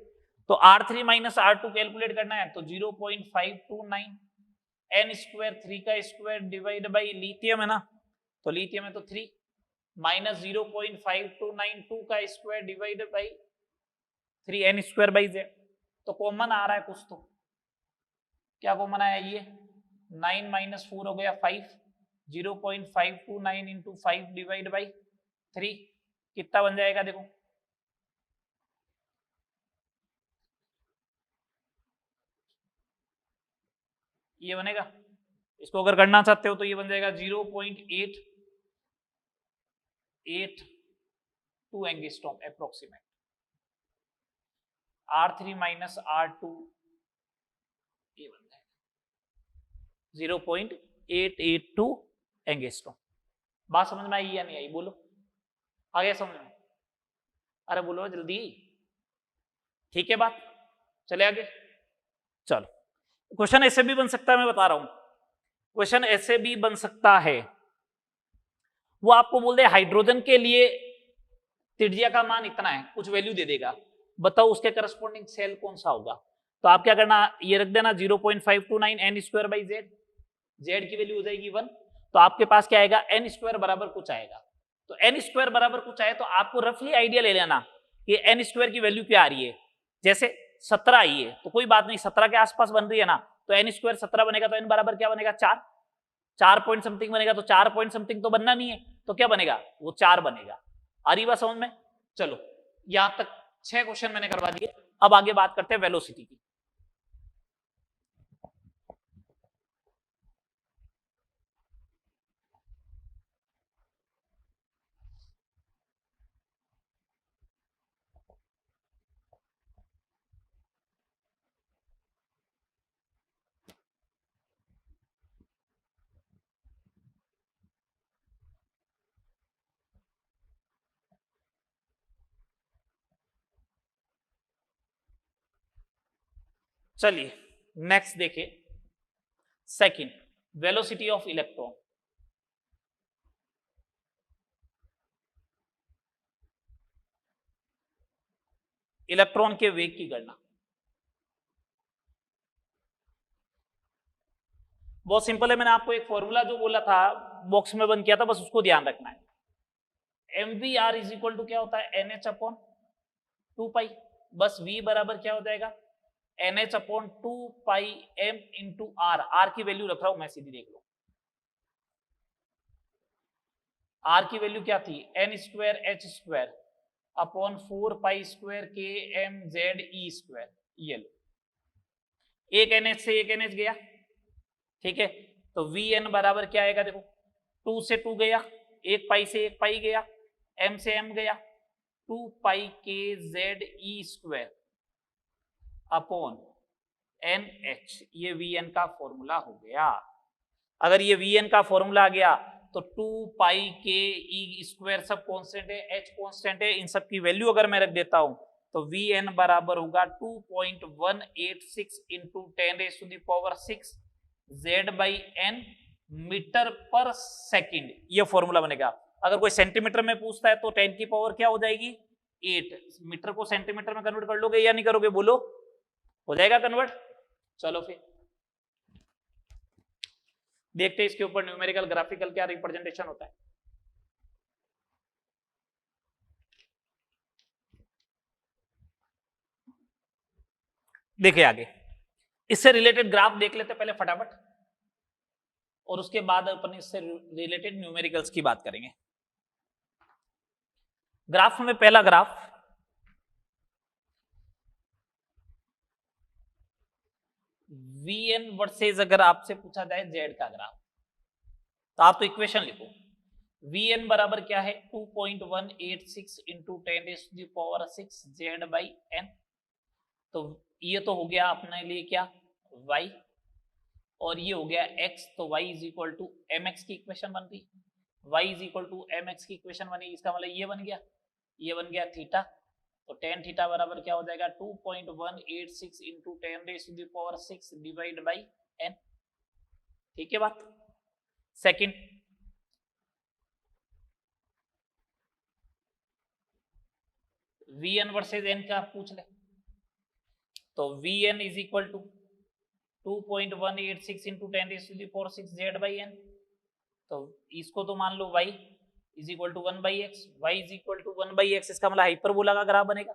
तो R3 माइनस R2 कैलकुलेट करना है तो 0.529 n² 3 का स्क्वायर डिवाइड बाई लिथियम है ना, तो लिथियम है तो 3 माइनस 0.529 2 का square divide by 3 n² by z। तो कॉमन आ रहा है कुछ, तो क्या कॉमन आया, ये 9 माइनस 4 हो गया 5, 0.529 इंटू 5 डिवाइड बाई 3 कितना बन जाएगा, देखो ये बनेगा। इसको अगर करना चाहते हो तो ये बन जाएगा 0.882 angstrom approximate, R3 minus R2 ये बन जाएगा 0.882 एंगस्ट्रॉम। बात समझ में आई या नहीं आई, बोलो आ गया समझ में? अरे बोलो जल्दी, ठीक है बात, चले आगे। चलो क्वेश्चन ऐसे भी बन सकता है, मैं बता रहा हूं, क्वेश्चन ऐसे भी बन सकता है, वो आपको बोल दे हाइड्रोजन के लिए त्रिज्या का मान इतना है, कुछ वैल्यू दे देगा, बताओ उसके करस्पॉन्डिंग सेल कौन सा होगा। तो आप क्या करना, ये रख देना 0.529 n² बाई z, z की वैल्यू हो जाएगी 1, तो आपके पास क्या आएगा, n² बराबर कुछ आएगा। तो n² बराबर कुछ आए तो आपको रफली आइडिया ले लेना कि n² की वैल्यू क्या आ रही है। जैसे 17 आई है तो कोई बात नहीं, 17 के आसपास बन रही है ना, तो n² 17 बनेगा, तो n बराबर क्या बनेगा, 4 पॉइंट समथिंग बनेगा, तो 4 पॉइंट समथिंग तो बनना नहीं है, तो क्या बनेगा, वो 4 बनेगा। आ रही बात समझ में? चलो यहां तक 6 क्वेश्चन मैंने करवा दिए, अब आगे बात करते हैं वेलोसिटी की। चलिए नेक्स्ट देखिए, second velocity of electron. Electron के वेग की गणना। बहुत सिंपल है, मैंने आपको एक फॉर्मूला जो बोला था बॉक्स में बंद किया था, बस उसको ध्यान रखना है। mvr इज इक्वल टू क्या होता है, nh अपॉन 2 पाई, बस v बराबर क्या हो जाएगा, nh upon 2 pi m into r. R की वैल्यू रख रहा हूं मैं, सीधी देख लो। आर की वैल्यू क्या थी, n square h square upon 4 pi square k m z e square. ये लो, एक NH से एक NH गया, ठीक है, तो Vn बराबर क्या आएगा, देखो 2 से 2 गया, एक पाई से एक पाई गया, m से m गया, 2 पाई के z e square upon NH। ये Vn का फॉर्मूला हो गया। अगर ये Vn का फॉर्मूला आ गया तो 2 पाई के ई स्क्वायर सब कांस्टेंट है, h कांस्टेंट है, इन सब की वैल्यू अगर मैं रख देता हूं तो Vn बराबर होगा 2.186 into 10⁻⁶ Z by n metre पर सेकंड। ये फॉर्मूला बनेगा। अगर कोई सेंटीमीटर में पूछता है तो 10 की पावर क्या हो जाएगी, 8। मीटर को सेंटीमीटर में कन्वर्ट कर लोगे या नहीं करोगे, बोलो, हो जाएगा कन्वर्ट। चलो फिर देखते हैं इसके ऊपर न्यूमेरिकल ग्राफिकल क्या रिप्रेजेंटेशन होता है। देखिए आगे इससे रिलेटेड ग्राफ देख लेते पहले फटाफट, और उसके बाद अपन इससे रिलेटेड न्यूमेरिकल्स की बात करेंगे। ग्राफ में पहला ग्राफ Vn वर्सेस, अगर आपसे पूछा जाए Z का ग्राफ, तो आप तो इक्वेशन लिखो। Vn बराबर क्या है, 2.186 इंटू 10⁻⁶ Z बाई n। तो ये तो हो गया अपने लिए क्या, y, और ये हो गया x, तो y is equal to mx की इक्वेशन बन गई। y is equal to mx की इक्वेशन बनी, इसका मतलब ये बन गया, ये बन गया थीटा। तो tan थीटा बराबर क्या हो जाएगा, 2.186 इंटू 10⁻⁶ डिवाइड बाई n। ठीक है बात। सेकंड, Vn वर्सेज n का पूछ ले, तो Vn is equal to 2.186 into 10⁻⁶ Z by n। तो इसको तो मान लो y is equal to 1/x, y is equal to 1/x, इसका मतलब हाइपरबोला का ग्राफ बनेगा।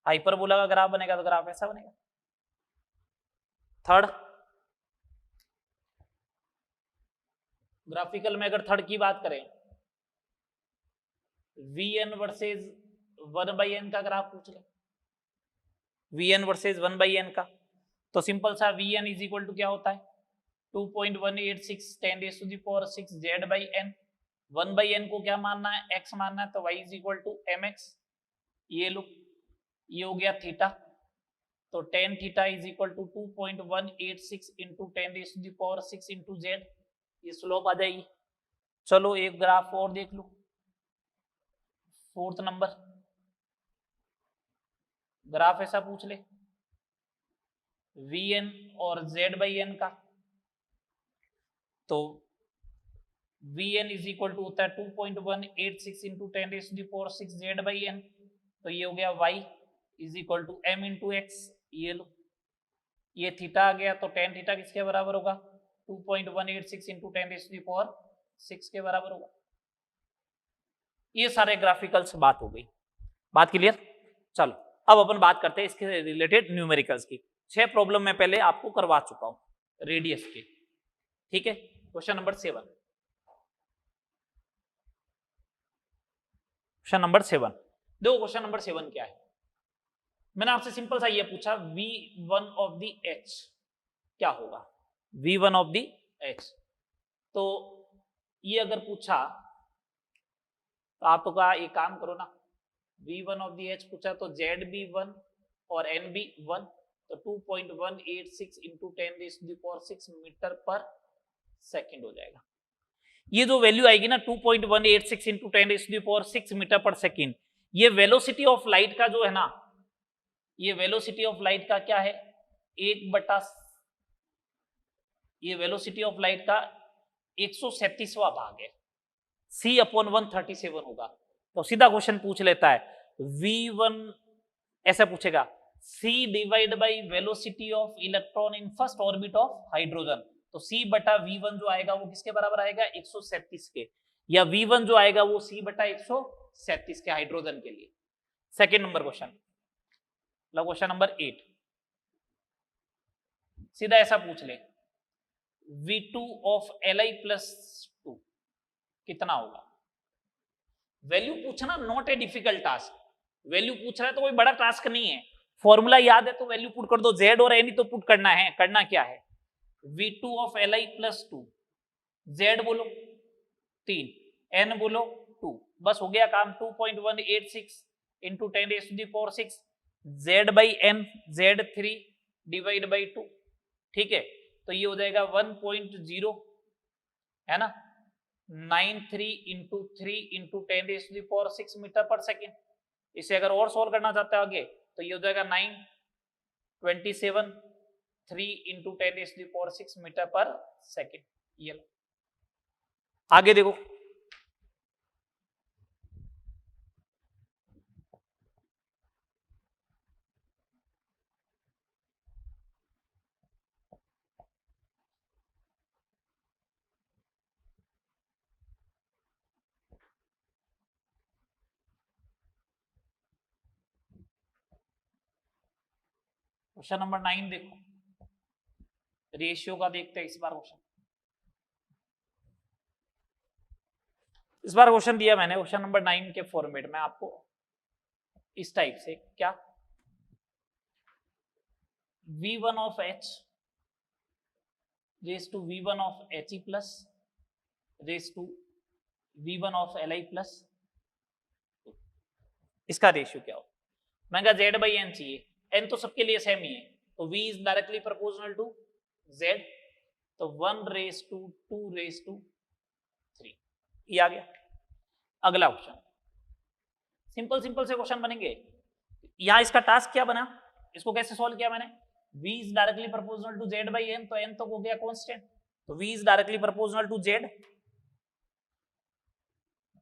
हाइपरबोला का ग्राफ बनेगा तो ग्राफ ऐसा बनेगा। थर्ड, ग्राफिकल में अगर थर्ड की बात करें, Vn वर्सेज 1/n का ग्राफ पूछ ले, Vn वर्सेज 1/n का, तो सिंपल सा Vn इज इक्वल टू क्या होता है, 2.186 10⁻⁶ Z बाई n। 1/n को क्या मानना है, x मानना है, तो y is equal to mx। ये लो, ये हो गया थीटा, तो tan theta is equal to 2.186 into 10⁻⁶ into z, ये स्लोप आ जाएगी। चलो एक ग्राफ और देख लो, फोर्थ नंबर ग्राफ ऐसा पूछ ले, Vn और Z बाई n का, तो Vn इज इक्वल टू होता है 2.186 इंटू 10⁻⁶ Z बाई n। तो ये हो गया y is equal to m into x. ये लो, ये थीटा आ गया, तो tan थीटा किसके बराबर होगा, 2.186 इंटू 10⁻⁶ के बराबर होगा। ये सारे ग्राफिकल्स बात हो गई, बात क्लियर। चलो अब अपन बात करते हैं इसके रिलेटेड न्यूमेरिकल्स की। 6 प्रॉब्लम मैं पहले आपको करवा चुका हूं रेडियस के, ठीक है। क्वेश्चन नंबर 7, क्वेश्चन नंबर 7 देखो, क्वेश्चन नंबर 7 क्या है, मैंने आपसे सिंपल सा ये पूछा, V1 ऑफ द H क्या होगा, V1 ऑफ द H। तो ये अगर पूछा तो आप तो कहा एक काम करो ना, V1 ऑफ द H पूछा तो ZB1 और NB1, तो 2.186 इंटू 10⁻⁶ मीटर पर सेकंड हो जाएगा। ये जो वैल्यू आएगी ना 2.186 इंटू 10⁻⁶ मीटर पर सेकंड, ये वेलोसिटी ऑफ लाइट का जो है ना, ये वेलोसिटी ऑफ लाइट का क्या है, 1/, ये वेलोसिटी ऑफ लाइट का 137वां भाग है, C/137 होगा। तो सीधा क्वेश्चन पूछ लेता है V1 ऐसा पूछेगा c divide by velocity of electron in first orbit of hydrogen, तो c बटा v1 जो आएगा वो किसके बराबर आएगा 137 के, या v1 जो आएगा वो c बटा 137 के हाइड्रोजन के लिए। Second number question, question number 8 सीधा ऐसा पूछ ले V2 ऑफ Li+2 कितना होगा। वैल्यू पूछना not a difficult task, value पूछ रहा है तो कोई बड़ा टास्क नहीं है, फॉर्मूला याद है तो वैल्यू पुट कर दो, z और n ही तो पुट करना है। करना क्या है, V2 ऑफ Li+2, z बोलो 3, n बोलो 2, बस हो गया काम। 2.186 into 10⁶, z by n, z3 divide by 2, ठीक है, तो ये हो जाएगा 1.0 है ना, 93 into 3 into 10⁶ metre per second. इसे अगर और सोल्व करना चाहते हो आगे तो ये हो जाएगा 927 3 इंटू 10⁶ मीटर पर सेकेंड। ये आगे देखो, क्वेश्चन नंबर 9 देखो, रेशियो का देखते हैं इस बार क्वेश्चन। इस बार क्वेश्चन दिया मैंने क्वेश्चन नंबर 9 के फॉर्मेट में आपको इस टाइप से, क्या V1 of H raise to V1 of He plus raise to V1 of Li+, इसका रेशियो क्या हो। मैं कहा Z बाई N चाहिए, N तो सबके लिए सेम ही है, तो V is directly proportional to Z, तो 1:2:3 ये आ गया। अगला क्वेश्चन, सिंपल सिंपल से क्वेश्चन बनेंगे। यहां इसका टास्क क्या बना, इसको कैसे सॉल्व किया मैंने, V is directly proportional to Z by N, तो N तो हो गया कांस्टेंट, तो V is directly proportional to Z,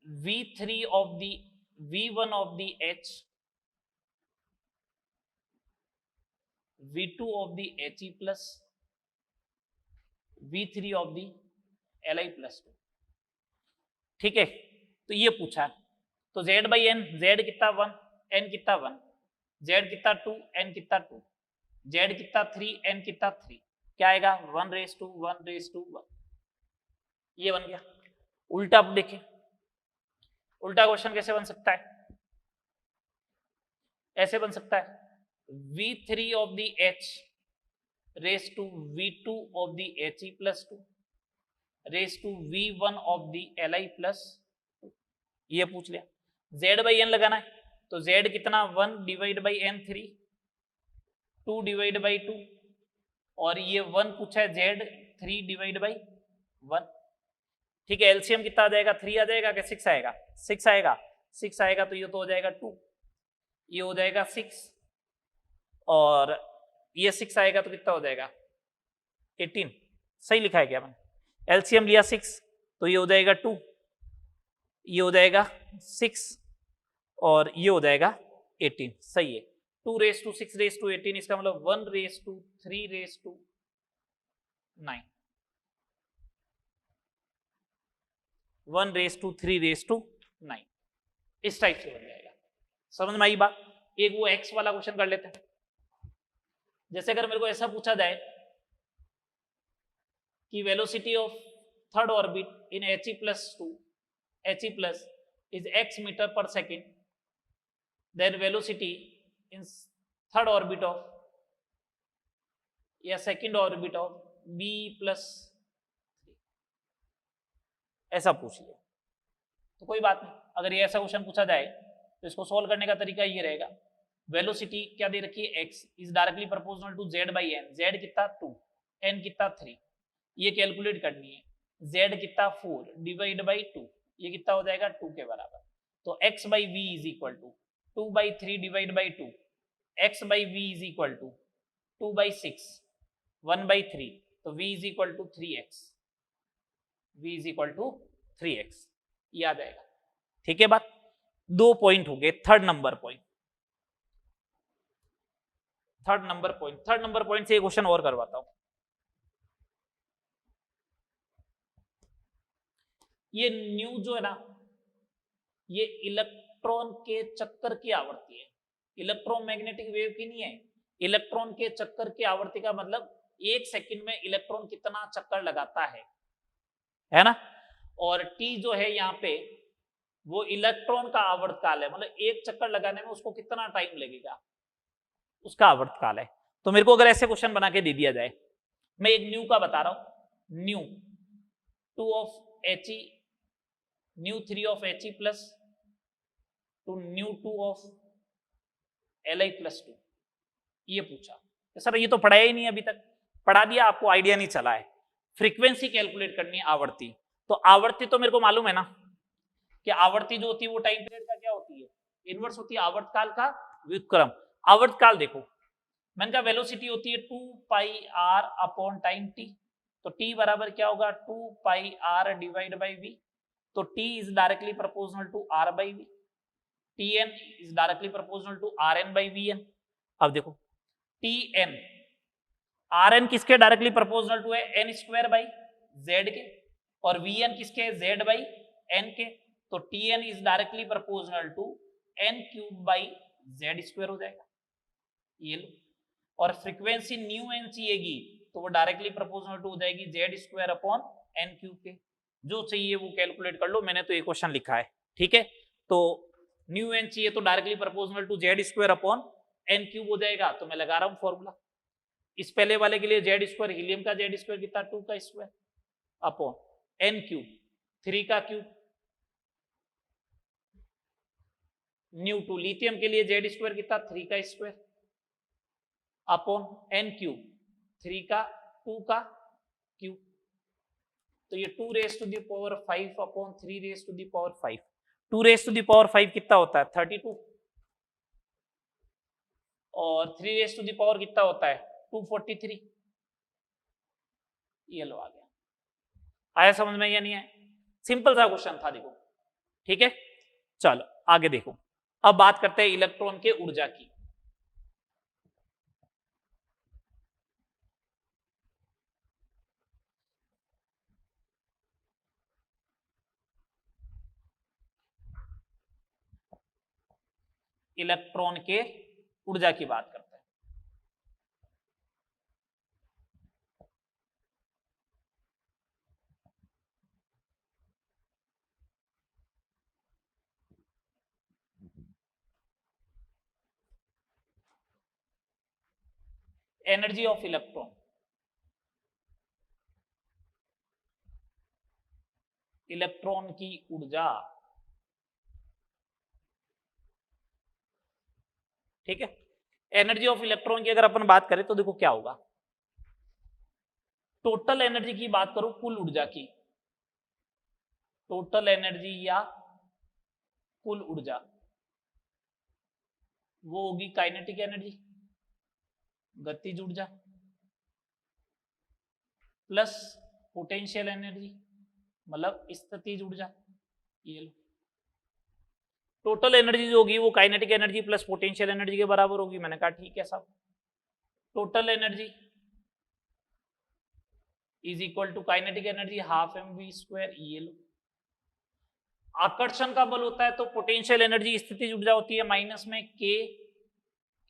V3 of the V1 of the H, V2 of the He plus V3 of the Li+2, ठीक है, तो ये पूछा है। तो Z बाई N, Z कितना 1, N कितना 1, Z कितना 2, N कितना 2, Z कितना 3, N कितना 3, क्या आएगा 1:1:1, ये बन गया। उल्टा अब देखें, उल्टा क्वेश्चन कैसे बन सकता है, ऐसे बन सकता है V3 of the H raise to V2 of the He+2 raise to V1 of the Li+2, ये पूछ लिया। Z बाई N लगाना है, तो Z कितना 1 divide by N3, 2 divide by 2, और ये 1 पूछा है Z 3 डिवाइड बाई 1, ठीक है। एलसीएम कितना आ जाएगा, 3 आ जाएगा कि 6 आएगा, 6 आएगा, 6 आएगा तो ये तो हो जाएगा 2, ये हो जाएगा 6, और ये 6 आएगा तो कितना हो जाएगा 18, सही लिखा है क्या मैंने, एलसीएम लिया 6 तो ये हो जाएगा 2, ये हो जाएगा 6, और ये हो जाएगा 18, सही है। 2⁶6⁰18, इसका मतलब 1:3⁰9, 1:3⁹9, इस टाइप से बन जाएगा। समझ में आई बात। एक वो एक्स वाला क्वेश्चन कर लेते हैं। जैसे अगर मेरे को ऐसा पूछा जाए कि velocity of third orbit in He+2 is x metre per second, then velocity in third orbit of या सेकेंड ऑर्बिट ऑफ B+3, ऐसा पूछ लिया तो कोई बात नहीं। अगर ये ऐसा क्वेश्चन पूछा जाए तो इसको सोल्व करने का तरीका ये रहेगा, वेलोसिटी क्या दे रखी है x is directly proportional to Z by N, Z कितना 2, N कितना 3, ये कैलकुलेट करनी है। Z कितना 4 डिवाइड बाई 2, ये कितना हो जाएगा 2 के बराबर, तो x by v is equal to 2/3 divide by 2, x by v is equal to 2/6 1/3, तो v is equal to 3x, v is equal to 3x, ये आ जाएगा। ठीक है बात, 2 पॉइंट हो गए। Third number point, third number point से एक क्वेश्चन और करवाता हूं। ये न्यू जो है ना, ये इलेक्ट्रॉन के चक्कर की आवृत्ति है, इलेक्ट्रोमैग्नेटिक वेव की नहीं है। इलेक्ट्रॉन के चक्कर की आवृत्ति का मतलब 1 सेकंड में इलेक्ट्रॉन कितना चक्कर लगाता है ना। और टी जो है यहाँ पे वो इलेक्ट्रॉन का आवर्तकाल है, मतलब एक चक्कर लगाने में उसको कितना टाइम लगेगा, उसका आवर्तकाल है। तो मेरे को अगर ऐसे क्वेश्चन बना के दे दिया जाए, मैं एक न्यू का बता रहा हूं, new 2 of He, new 3 of He plus two new 2 of Li plus 2, ये पूछा। सर ये तो पढ़ाया ही नहीं अभी तक, पढ़ा दिया आपको, आइडिया नहीं चला है। फ्रीक्वेंसी कैलकुलेट करनी है, आवर्ती। तो आवर्ती तो मेरे को मालूम है ना कि आवर्ती जो होती है वो टाइम पीरियड का क्या होती है, इनवर्स होती है आवर्तकाल का व्युत्क्रम। आवर्तकाल देखो, मैंने कहा वेलोसिटी होती है 2 pi r upon time t, तो टी बराबर क्या होगा 2 pi r divide by v, तो t is directly proportional to r by v, t n is directly proportional to r n by v n. अब देखो टी एन, आर एन किसके डायरेक्टली प्रोपोर्शनल टू है, एन स्क्वायर बाई जेड के, और वी एन किसके, जेड बाई एन के, तो t n is directly proportional to n cube by z square हो जाएगा, ये लो। और फ्रीक्वेंसी न्यू एन चाहिएगी तो वो डायरेक्टली प्रोपोर्शनल टू हो जाएगी z square upon n cube के। जो चाहिए वो कैलकुलेट कर लो, मैंने तो एक क्वेश्चन लिखा है, ठीक है। तो न्यू एन चाहिए तो directly proportional to z square upon n cube हो जाएगा, तो मैं लगा रहा हूं फॉर्मूला। इस पहले वाले के लिए जेड स्क्वायर, हीलियम का जेड स्क्वायर कितना 2 का स्क्वायर अपॉन एन क्यूब 3 का क्यूब, न्यू 2 लिथियम के लिए जेड स्क्वायर कितना 3 का स्क्वायर अपॉन एन क्यूब 3 का 2 का क्यूब, तो ये 2 raise to the power 5 upon 3 raise to the power 5, 2 raise to the power 5 कितना होता है 32, और 3 रेज टू द पावर कितना होता है 243, ये लो आ गया। आया समझ में या नहीं है, सिंपल सा क्वेश्चन था देखो, ठीक है। चलो आगे देखो, अब बात करते हैं इलेक्ट्रॉन के ऊर्जा की। इलेक्ट्रॉन के ऊर्जा की बात करते हैं। एनर्जी ऑफ इलेक्ट्रॉन, इलेक्ट्रॉन की ऊर्जा, ठीक है। एनर्जी ऑफ इलेक्ट्रॉन की अगर अपन बात करें तो देखो क्या होगा, टोटल एनर्जी की बात करो, कुल ऊर्जा की, टोटल एनर्जी या कुल ऊर्जा, वो होगी काइनेटिक एनर्जी, गतिज ऊर्जा, प्लस पोटेंशियल एनर्जी मतलब स्थितिज ऊर्जा, ये लो। टोटल एनर्जी जो होगी वो kinetic energy plus potential energy के बराबर होगी। मैंने कहा ठीक है साहब, total energy is equal to kinetic energy half mv², ये लो। आकर्षण का बल होता है तो पोटेंशियल एनर्जी स्थितिज ऊर्जा होती है माइनस में k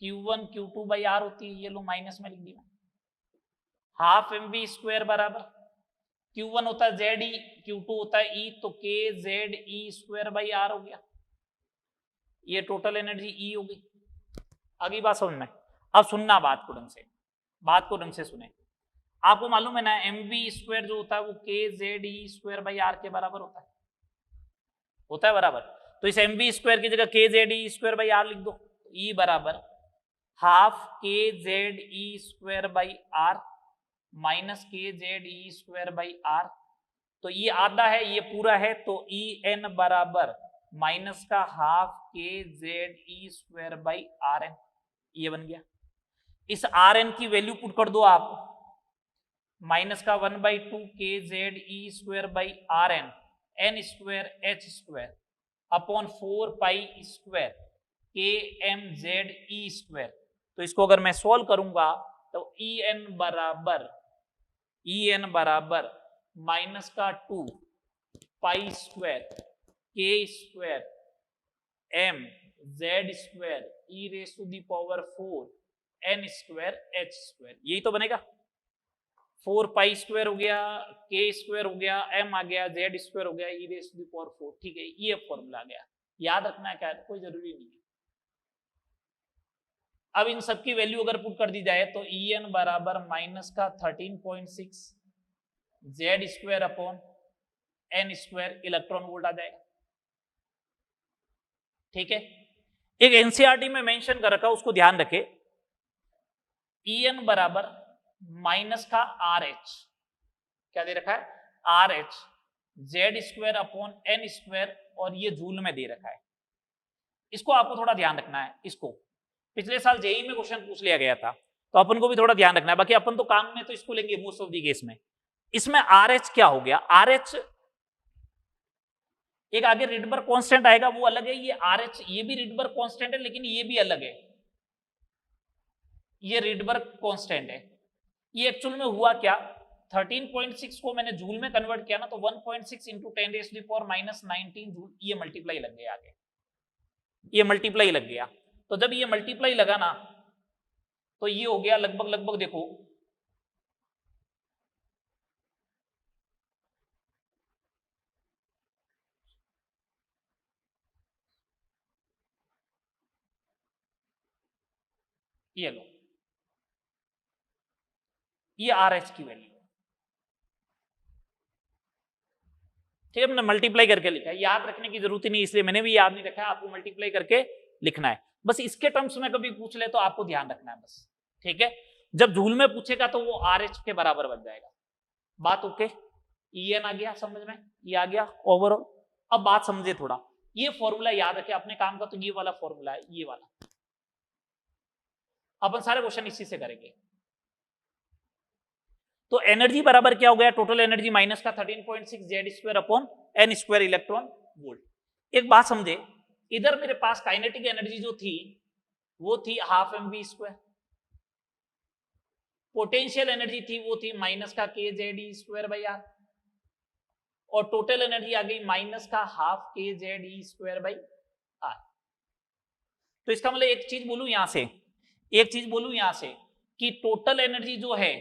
q1 q2 by r होती है, ये लो माइनस में लिख दिया। हाफ mv² बराबर q1 होता है जेड ई, q2 होता है ई, तो k z e square by r हो गया, ये टोटल एनर्जी ई होगी। आगे बात समझ में, अब सुनना बात को ढंग से, बात को ढंग से सुने। आपको मालूम है ना mv² जो होता है वो k z e square by r के बराबर होता है बराबर। तो इस mv² की जगह k z e square by r लिख दो, e बराबर half k z e square by r minus k z e square by r, तो ये आधा है ये पूरा है, तो ई एन बराबर माइनस का half k z e square by r n, ये बन गया। इस आर एन की वैल्यू पुट कर दो आप, माइनस का 1/2 k z e square by r N N square h square upon 4 pi square k m z e square, तो इसको अगर मैं सॉल्व करूंगा तो ई एन बराबर माइनस का 2 pi square k square m z square e raise to the power 4 n square h square, यही तो बनेगा। 4 पाई स्क्वायर हो गया, के स्क्वायर हो गया, एम आ गया, जेड स्क्वायर हो गया, ई रेस टू दी पावर 4। ठीक है, ये फॉर्मूला आ गया। याद रखना है क्या, कोई जरूरी नहीं है। अब इन सब की वैल्यू अगर पुट कर दी जाए तो ई एन बराबर माइनस का 13.6 Z square upon N square electron volt आ जाएगा। ठीक है, एक एनसीईआरटी में मेंशन कर रखा, उसको ध्यान रखे। ई एन बराबर माइनस का आर एच, क्या दे रखा है, r h z square upon N square, और ये जूल में दे रखा है। इसको आपको थोड़ा ध्यान रखना है। इसको पिछले साल जेई में क्वेश्चन पूछ लिया गया था, तो अपन को भी थोड़ा ध्यान रखना है। बाकी अपन तो काम में तो इसको लेंगे मोस्ट ऑफ दी केस में। इसमें आर एच क्या हो गया, आर एच एक आगे रिडबर्ग कांस्टेंट आएगा, वो अलग है। ये आर एच, ये भी रिडबर्ग कांस्टेंट है, लेकिन ये भी अलग है। ये रिडबर्ग कांस्टेंट है। ये एक्चुअल में हुआ क्या, 13.6 को मैंने जूल में कन्वर्ट किया ना, तो 1.6 इंटू 10⁻⁻19 जूल, ये मल्टीप्लाई लग गया आगे, ये मल्टीप्लाई लग गया। तो जब ये मल्टीप्लाई लगा ना, तो ये हो गया लगभग देखो ये लो, ये आर एच की वैल्यू। ठीक है, मैंने मल्टीप्लाई करके लिखा है, याद रखने की जरूरत ही नहीं, इसलिए मैंने भी याद नहीं रखा। आपको मल्टीप्लाई करके लिखना है बस। इसके टर्म्स में कभी पूछ ले तो आपको ध्यान रखना है बस। ठीक है, जब जूल में पूछेगा तो वो आर एच के बराबर बन जाएगा। बात ओके, ई एन आ गया समझ में, ये आ गया ओवरऑल। अब बात समझे थोड़ा, ये फॉर्मूला याद रखे अपने काम का, तो ये वाला फॉर्मूला है, ये वाला। अपन सारे क्वेश्चन इसी से करेंगे। तो एनर्जी बराबर क्या हो गया, टोटल एनर्जी माइनस का 13.6 Z square upon N square electron volt. एक बात समझे, इधर मेरे पास काइनेटिक एनर्जी जो थी वो थी half m v square, potential energy थी वो थी माइनस का k z e square by r, और टोटल एनर्जी आ गई माइनस का half k z e square by r. तो इसका मतलब एक चीज बोलूं यहां से, एक चीज बोलूं यहां से कि टोटल एनर्जी जो है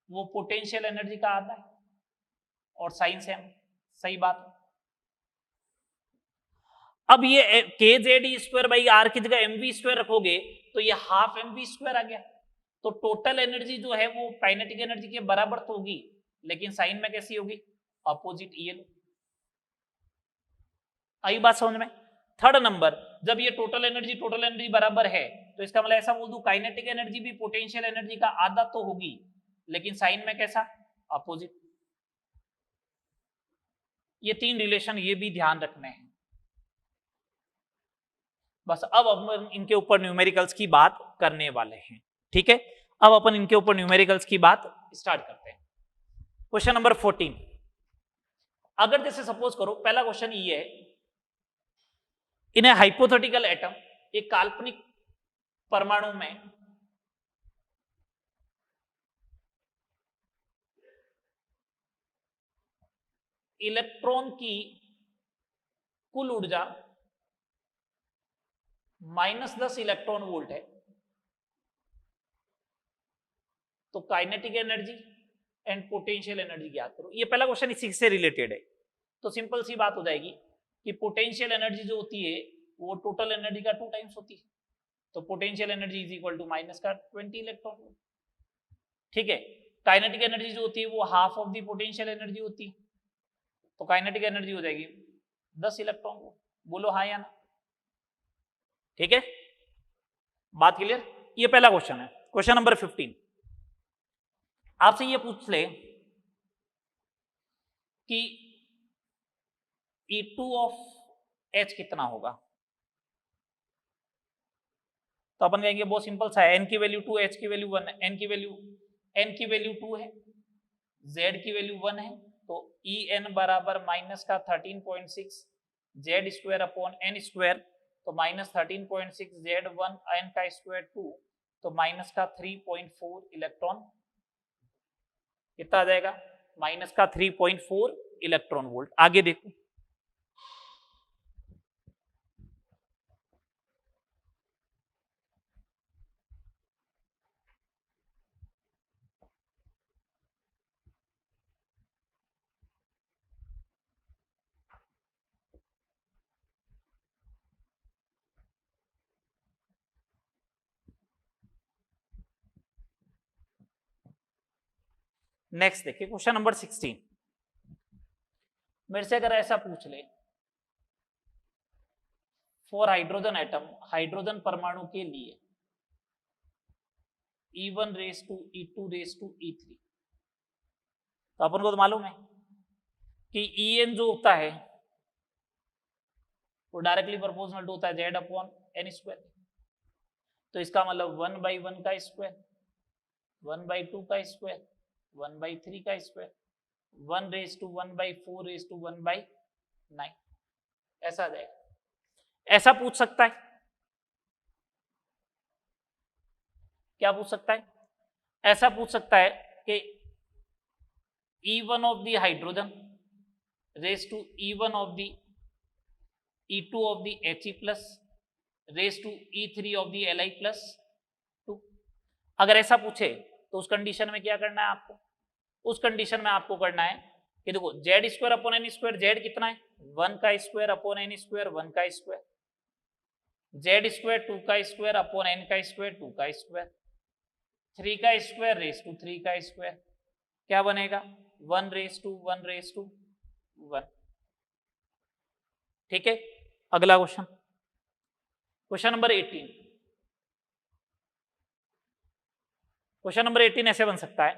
वो पोटेंशियल एनर्जी का आधा है, और साइन सेम, सही बात। अब ये k z e square by r की जगह एम वी स्क्वायर रखोगे तो ये हाफ एम वी स्क्वायर आ गया। तो टोटल एनर्जी जो है वो काइनेटिक एनर्जी के बराबर तो होगी, लेकिन साइन में कैसी होगी, अपोजिट। ये लो, आई बात समझ में। थर्ड नंबर, जब ये टोटल एनर्जी बराबर है, तो इसका मतलब ऐसा बोल दूं काइनेटिक एनर्जी भी पोटेंशियल एनर्जी का आधा तो होगी, लेकिन साइन में कैसा, अपोजिट। ये तीन रिलेशन ये भी ध्यान रखने हैं बस। अब अपन इनके ऊपर न्यूमेरिकल्स की बात करने वाले हैं। ठीक है, अब अपन इनके ऊपर न्यूमेरिकल्स की बात स्टार्ट करते हैं। क्वेश्चन नंबर 14, अगर जैसे सपोज करो, पहला क्वेश्चन ये है, इन ए हाइपोथेटिकल एटम, एक काल्पनिक परमाणु में इलेक्ट्रॉन की कुल ऊर्जा -10 इलेक्ट्रॉन वोल्ट है, तो kinetic energy and potential energy ज्ञात करो। ये पहला क्वेश्चन इसी से रिलेटेड है। तो सिंपल सी बात हो जाएगी कि पोटेंशियल एनर्जी जो होती है वो टोटल एनर्जी का 2 टाइम्स होती है, तो potential energy is equal to minus का 20 इलेक्ट्रॉन वोल्ट। ठीक है, काइनेटिक एनर्जी जो होती है वो half of the potential energy होती है, तो काइनेटिक एनर्जी हो जाएगी 10 इलेक्ट्रॉन वोल्ट। बोलो हाँ या ना। ठीक है, बात क्लियर। ये पहला क्वेश्चन है। क्वेश्चन नंबर 15, आपसे ये पूछ ले कि E2 ऑफ H कितना होगा, तो अपन कहेंगे बहुत सिंपल सा है, n की वैल्यू 2, H की वैल्यू 1 है, n की वैल्यू 2 है, Z की वैल्यू 1 है, तो En बराबर माइनस का 13.6 Z square upon N square, तो तो -13.6 Z1 n का स्क्वायर 2, तो माइनस का 3.4 इलेक्ट्रॉन कितना आ जाएगा, माइनस का 3.4 इलेक्ट्रॉन वोल्ट। आगे देखो, नेक्स्ट देखिए क्वेश्चन नंबर 16। मेरे से अगर ऐसा पूछ ले, फॉर हाइड्रोजन एटम, हाइड्रोजन परमाणु के लिए E1 raise to E2 race to E3, तो अपन को तो मालूम है कि En जो होता है वो डायरेक्टली प्रोपोर्शनल टू होता है Z अपॉन n स्क्वायर। तो इसका मतलब 1/1 का स्क्वायर, 1/2 का स्क्वायर, 1/3 का square, 1 raise to 1/4 raise to 1/9, ऐसा आ जाएगा। ऐसा पूछ सकता है, क्या पूछ सकता है, ऐसा पूछ सकता है कि E1 of the hydrogen raise to E1 of the E2 of the He plus raise to E3 of the Li plus 2। अगर ऐसा पूछे तो उस कंडीशन में क्या करना है आपको, उस कंडीशन में आपको करना है कि देखो z square upon N square, z कितना है 1 का स्क्वायर अपॉन एन स्क्वायर 1 का स्क्वायर, जेड स्क्वायर 2 का स्क्वायर अपॉन एन का स्क्वायर 2 का स्क्वायर, 3 का स्क्वायर रेस टू 3 का स्क्वायर, क्या बनेगा 1 रेस टू 1 रेस टू 1। ठीक है, अगला question, question number 18। Question number 18 ऐसे बन सकता है,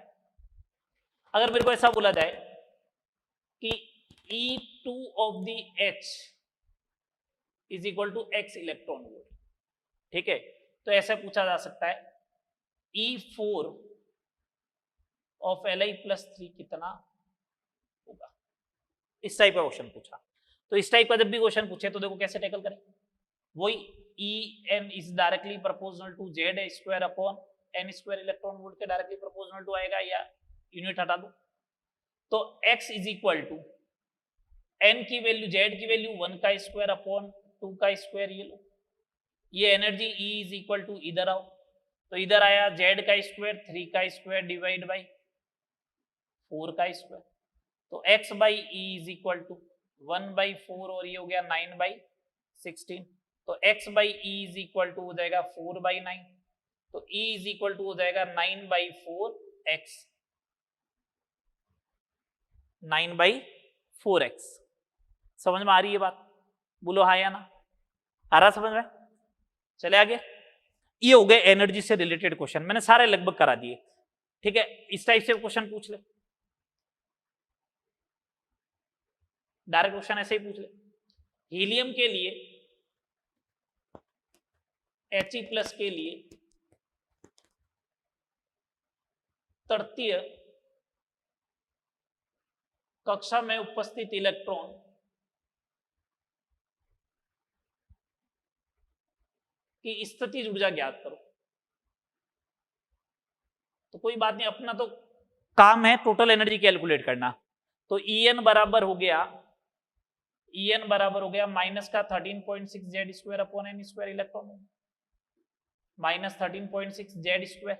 अगर मेरे को ऐसा बोला जाए कि E2 of the H is equal to x electron volt, ठीक है, तो ऐसे पूछा जा सकता है E4 ऑफ Li प्लस 3 कितना होगा, इस टाइप का क्वेश्चन पूछा। तो इस टाइप का जब भी क्वेश्चन पूछे तो देखो कैसे टैकल करें, वही En is directly proportional to Z square upon n square electron volt के डायरेक्टली प्रोपोर्शनल टू आएगा, या यूनिट हटा दो। तो x is equal to n की वैल्यू, Z की वैल्यू 1 का स्क्वायर अपॉन 2 का स्क्वायर, ये लो, ये energy E is equal to, इधर आओ, तो इधर आया Z का स्क्वायर 3 का स्क्वायर डिवाइड बाई 4 का स्क्वायर, तो x by e is equal to 1/4 और ये हो गया 9/16, तो x by e is equal to हो जाएगा 4/9, तो E इज इक्वल टू हो जाएगा 9/4x, 9/4x। समझ में आ रही है बात, बोलो हाँ या ना, आ रहा समझ में, चले आगे। ये हो गए एनर्जी से रिलेटेड क्वेश्चन, मैंने सारे लगभग करा दिए, ठीक है। इस टाइप से क्वेश्चन पूछ ले, डायरेक्ट क्वेश्चन ऐसे ही पूछ ले, हीलियम के लिए He प्लस के लिए तृतीय कक्षा में उपस्थित इलेक्ट्रॉन की स्थितिज ऊर्जा ज्ञात करो। तो कोई बात नहीं, अपना तो काम है टोटल एनर्जी कैलकुलेट करना। तो En बराबर हो गया, En बराबर हो गया माइनस का 13.6 Z square upon N square electron, minus 13.6 Z square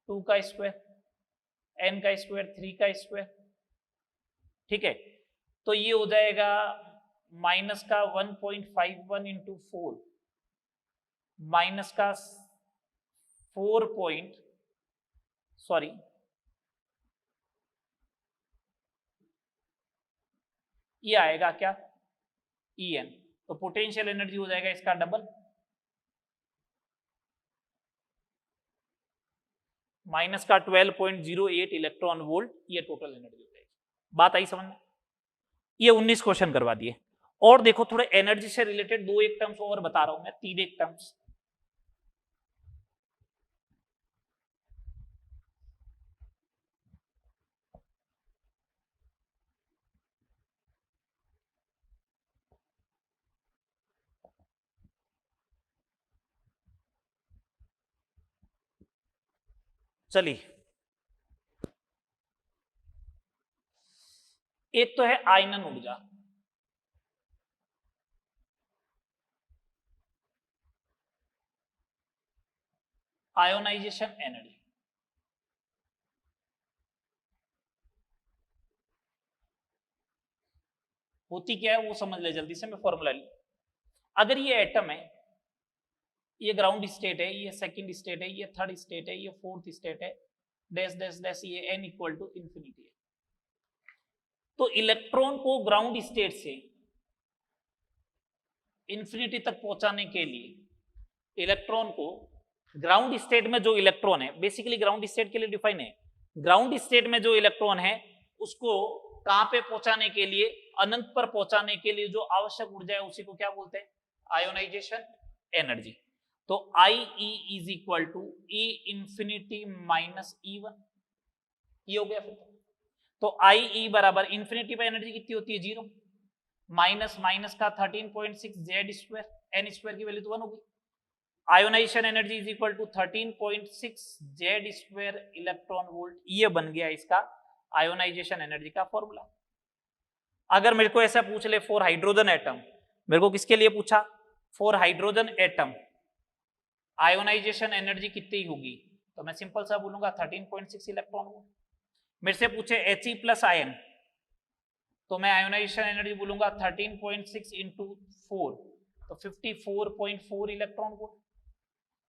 2 का स्क्वायर एन का स्क्वायर 3 का स्क्वायर, ठीक है। तो ये हो जाएगा माइनस का 1.51 इंटू 4, माइनस का 4 सॉरी ये आएगा क्या En, तो पोटेंशियल एनर्जी हो जाएगा इसका डबल, माइनस का 12.08 इलेक्ट्रॉन वोल्ट, ये टोटल एनर्जी हो जाएगी। बात आई समझ में, ये 19 क्वेश्चन करवा दिए। और देखो थोड़े एनर्जी से रिलेटेड 2-1 टर्म्स और बता रहा हूं मैं, 3-1 टर्म्स। चलिए, एक तो है आयनन ऊर्जा, आयोनाइजेशन एनर्जी। होती क्या है वो समझ ले जल्दी से, मैं फॉर्मूला ली। अगर ये एटम है, ये ग्राउंड स्टेट है, ये सेकंड स्टेट है, ये थर्ड स्टेट है, ये फोर्थ स्टेट है, डैश डैश डैश, ये n इक्वल टू इंफिनिटी है। तो इलेक्ट्रॉन को ग्राउंड स्टेट से इंफिनिटी तक पहुंचाने के लिए इलेक्ट्रॉन को ग्राउंड स्टेट में जो इलेक्ट्रॉन है, बेसिकली ग्राउंड स्टेट के लिए डिफाइन है, ग्राउंड स्टेट में जो इलेक्ट्रॉन है उसको कहां पे पहुंचाने के लिए, अनंत पर पहुंचाने के लिए जो आवश्यक ऊर्जा है उसी को क्या बोलते हैं, आयोनाइजेशन एनर्जी। तो I E is equal to E infinity minus E one, ये हो गया फिर। तो आई ई बराबर इंफिनिटी पर एनर्जी कितनी होती है, 0, माइनस माइनस का 13.6 जेड स्क्वायर, एन स्क्वायर की वैल्यू तो 1 होगी। Ionisation energy is equal to 13.6 Z square electron volt, ये बन गया इसका आयोनाइजेशन एनर्जी का फॉर्मूला। अगर मेरे को ऐसा पूछ ले फॉर हाइड्रोजन एटम, मेरे को किसके लिए पूछा, for hydrogen atom ionisation energy कितनी होगी, तो मैं सिंपल सा बोलूंगा 13.6 इलेक्ट्रॉन वोल्ट। मेरे से पूछे He प्लस आयन, तो मैं आयोनाइजेशन एनर्जी बोलूंगा 13.6 इंटू 4, तो 54.4 इलेक्ट्रॉन वोल्ट।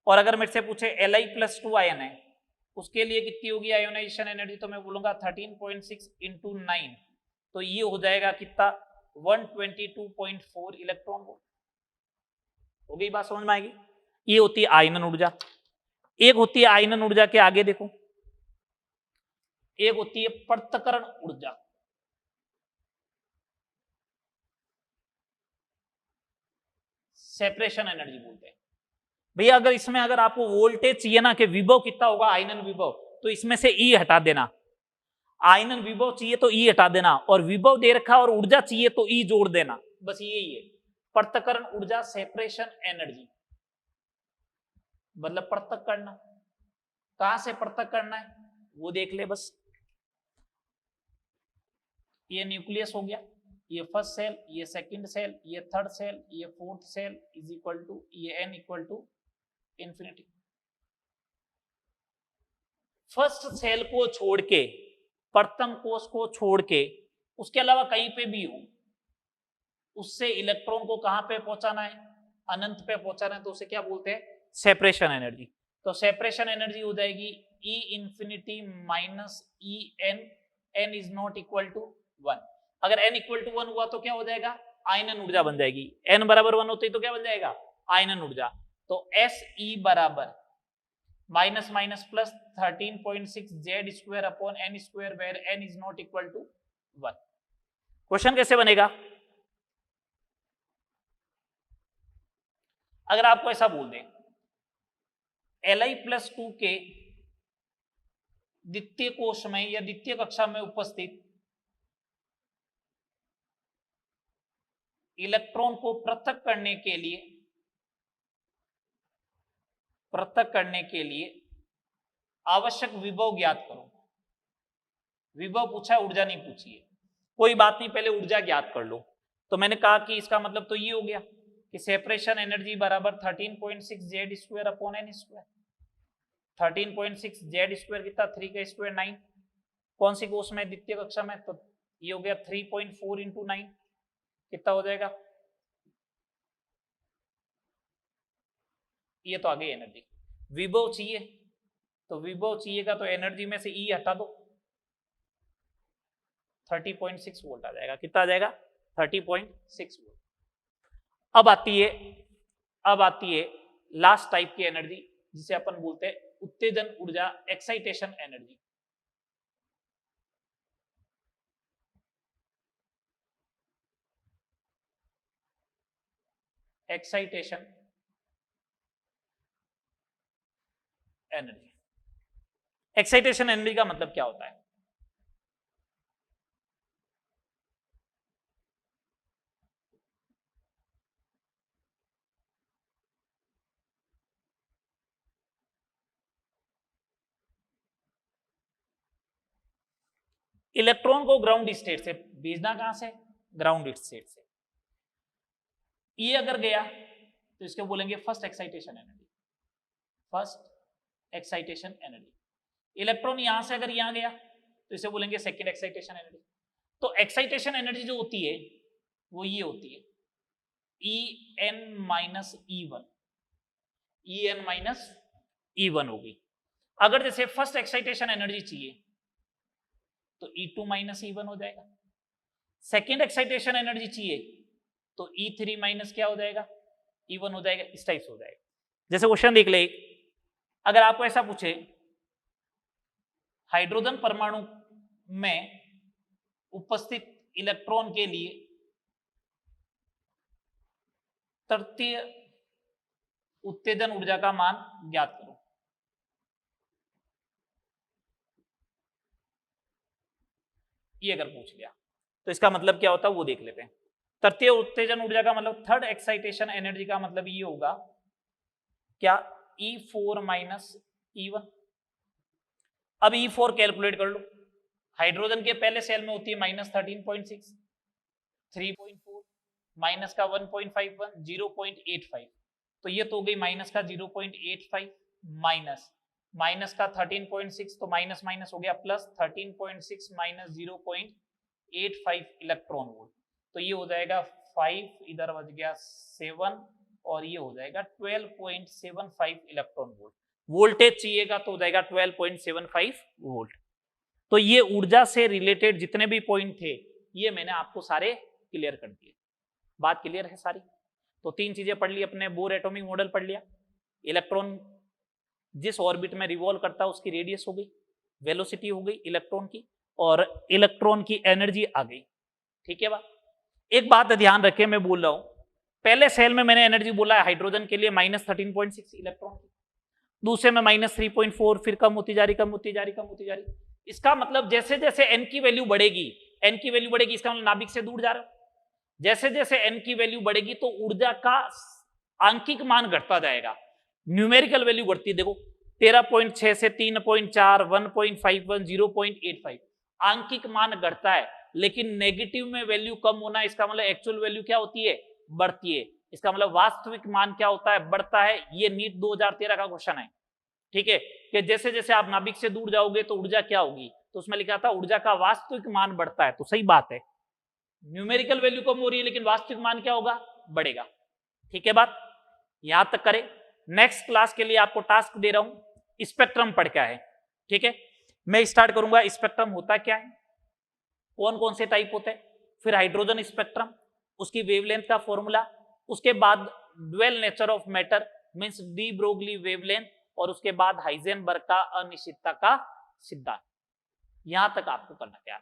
और अगर मेरे से पूछे Li प्लस 2 आयन है, उसके लिए कितनी होगी आयोनाइजेशन एनर्जी, तो मैं बोलूंगा 13.6 इंटू 9, तो ये हो जाएगा कितना, 122.4 इलेक्ट्रॉन वोल्ट। हो गई बात, समझ में आएगी। ये होती है आयनन ऊर्जा। एक होती है आयनन ऊर्जा के आगे देखो, एक होती है पृथक्करण ऊर्जा। सेपरेशन एनर्जी बोलते हैं भैया। अगर इसमें अगर आपको वोल्टेज चाहिए ना कि विभव कितना होगा आयनन विभव, तो इसमें से ई हटा देना। आयनन विभव चाहिए तो ई हटा देना, और विभव दे रखा और ऊर्जा चाहिए तो ई जोड़ देना, बस यही है पृथक्करण ऊर्जा, सेपरेशन एनर्जी। मतलब पृथक करना, कहां से पृथक करना है वो देख ले बस। ये न्यूक्लियस हो गया, ये फर्स्ट सेल, ये सेकंड सेल, ये थर्ड सेल, ये fourth cell is equal to ये n equal to infinity. First cell को छोड़ के, प्रथम कोष को छोड़ के, उसके अलावा कहीं पे भी हो, उससे इलेक्ट्रॉन को कहां पे पहुंचाना है, अनंत पे पहुंचाना है, तो उसे क्या बोलते हैं, सेपरेशन एनर्जी। तो सेपरेशन एनर्जी हो जाएगी E infinity minus E n, n is not equal to 1। अगर n इक्वल टू 1 हुआ तो क्या हो जाएगा, आयनन ऊर्जा बन जाएगी। n बराबर 1 होती तो क्या बन जाएगा, आयनन ऊर्जा। तो एस ई बराबर minus minus plus 13.6 Z square upon N square, where n is not equal to 1। Question कैसे बनेगा, अगर आपको ऐसा बोल दें Li प्लस 2 के द्वितीय कोश में या द्वितीय कक्षा में उपस्थित इलेक्ट्रॉन को पृथक करने के लिए आवश्यक विभव ज्ञात करो। विभव पूछा है, ऊर्जा नहीं पूछी है, कोई बात नहीं, पहले ऊर्जा ज्ञात कर लो। तो मैंने कहा कि इसका मतलब तो ये हो गया कि सेपरेशन एनर्जी बराबर 13.6 Z square upon N square. 13.6 Z square कितना, 3 का स्क्वायर 9, कौन सी कोर्स में, द्वितीय कक्षा में, तो ये हो गया 3.4 इंटू 9, कितना हो जाएगा, ये तो आ गई एनर्जी। विभव चाहिए, तो विभव चाहिएगा तो एनर्जी में से ई हटा दो, 30.6 वोल्ट आ जाएगा। कितना आ जाएगा, 30.6 वोल्ट। अब आती है लास्ट टाइप की एनर्जी, जिसे अपन बोलते हैं उत्तेजन ऊर्जा, excitation energy. Excitation energy, excitation energy का मतलब क्या होता है, इलेक्ट्रॉन को ग्राउंड स्टेट से भेजना कहां से, ग्राउंड स्टेट से। ये अगर गया तो इसको बोलेंगे first excitation energy, first excitation energy. Electron यहां से अगर यहां गया तो इसे बोलेंगे सेकेंड एक्साइटेशन एनर्जी। तो एक्साइटेशन एनर्जी जो होती है वो ये होती है En minus E1, En minus E1 होगी। अगर जैसे फर्स्ट एक्साइटेशन एनर्जी चाहिए तो E2 माइनस E1 हो जाएगा। सेकेंड एक्साइटेशन एनर्जी चाहिए तो E3 माइनस क्या हो जाएगा, E1 हो जाएगा। इस टाइप से हो जाएगा। जैसे क्वेश्चन देख ले, अगर आपको ऐसा पूछे हाइड्रोजन परमाणु में उपस्थित इलेक्ट्रॉन के लिए तृतीय उत्तेजन ऊर्जा का मान ज्ञात करो। ये अगर पूछ लिया तो इसका मतलब क्या होता है वो देख लेते हैं। तृतीय उत्तेजन ऊर्जा का मतलब थर्ड एक्साइटेशन एनर्जी का मतलब ये होगा क्या, E4 माइनस E1। अब E4 कैलकुलेट कर लो। हाइड्रोजन के पहले सेल में होती है माइनस 13.6, 3.4 माइनस का 1.51, 0.85। तो ये तो हो गई माइनस का 0.85 माइनस माइनस का 13.6, तो माइनस माइनस हो गया प्लस 13.6 माइनस 0.85 इलेक्ट्रॉन वोल्ट। तो ये हो जाएगा 5, इधर बच गया 7 और ये हो जाएगा 12.75 इलेक्ट्रॉन वोल्ट। वोल्टेज चाहिएगा तो हो जाएगा 12.75 वोल्ट। तो ये ऊर्जा से रिलेटेड जितने भी पॉइंट थे ये मैंने आपको सारे क्लियर कर दिए। बात क्लियर है सारी? तो 3 चीजें पढ़ ली अपने, बोर एटॉमिक मॉडल पढ़ लिया, इलेक्ट्रॉन जिस ऑर्बिट में रिवॉल्व करता है उसकी रेडियस हो गई, वेलोसिटी हो गई इलेक्ट्रॉन की, और इलेक्ट्रॉन की एनर्जी आ गई। ठीक है बात? एक बात ध्यान रखें, मैं बोल रहा हूं पहले सेल में मैंने एनर्जी बोला है हाइड्रोजन के लिए माइनस 13.6 इलेक्ट्रॉन की, दूसरे में माइनस 3.4, फिर कम होती जा रही, कम होती जा रही, कम होती जा रही। इसका मतलब जैसे जैसे एन की वैल्यू बढ़ेगी, एन की वैल्यू बढ़ेगी, इसका मतलब नाभिक से दूर जा रहे हो। जैसे जैसे एन की वैल्यू बढ़ेगी तो ऊर्जा का आंकिक मान घटता जाएगा, न्यूमेरिकल वैल्यू बढ़ती है। देखो 13.6 से 3.4, 1.51, 0.85 आंकिक मान घटता है, लेकिन नेगेटिव में वैल्यू कम होना, इसका मतलब एक्चुअल वैल्यू क्या होती है, बढ़ती है। इसका मतलब वास्तविक मान क्या होता है, बढ़ता है। ये नीट 2013 का क्वेश्चन है। ठीक है, कि जैसे जैसे आप नाभिक से दूर जाओगे तो ऊर्जा क्या होगी, तो उसमें लिखा था ऊर्जा का वास्तविक मान बढ़ता है। तो सही बात है, न्यूमेरिकल वैल्यू कम हो रही है लेकिन वास्तविक मान क्या होगा, बढ़ेगा। ठीक है बात, यहां तक करें। नेक्स्ट क्लास के लिए आपको टास्क दे रहा हूं, स्पेक्ट्रम पढ़ क्या है। ठीक है, मैं स्टार्ट करूंगा स्पेक्ट्रम होता क्या है, कौन कौन से टाइप होते हैं, फिर हाइड्रोजन स्पेक्ट्रम, उसकी वेवलेंथ का फॉर्मूला, उसके बाद dual nature of matter means de Broglie wavelength, और उसके बाद हाइजेनबर्ग का अनिश्चितता का सिद्धांत। यहां तक आपको करना क्या है।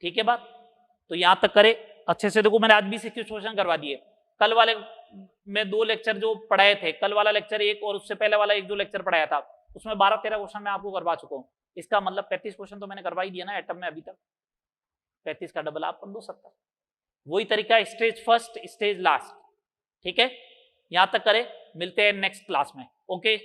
ठीक है बात, तो यहां तक करे अच्छे से। देखो मैंने आज भी सीक्यू क्वेश्चन करवा दिए। कल वाले में 2 लेक्चर जो पढ़ाए थे, कल वाला लेक्चर 1 और उससे पहले वाला 1 जो लेक्चर पढ़ाया था उसमें 12-13 क्वेश्चन मैं आपको करवा चुका हूं। इसका मतलब 35 क्वेश्चन तो मैंने करवा ही दिया ना एटम में अभी तक। 35 का डबल आप कर दो 70। वही तरीका, स्टेज फर्स्ट स्टेज लास्ट। ठीक है, यहां तक करे, मिलते हैं नेक्स्ट क्लास में। ओके।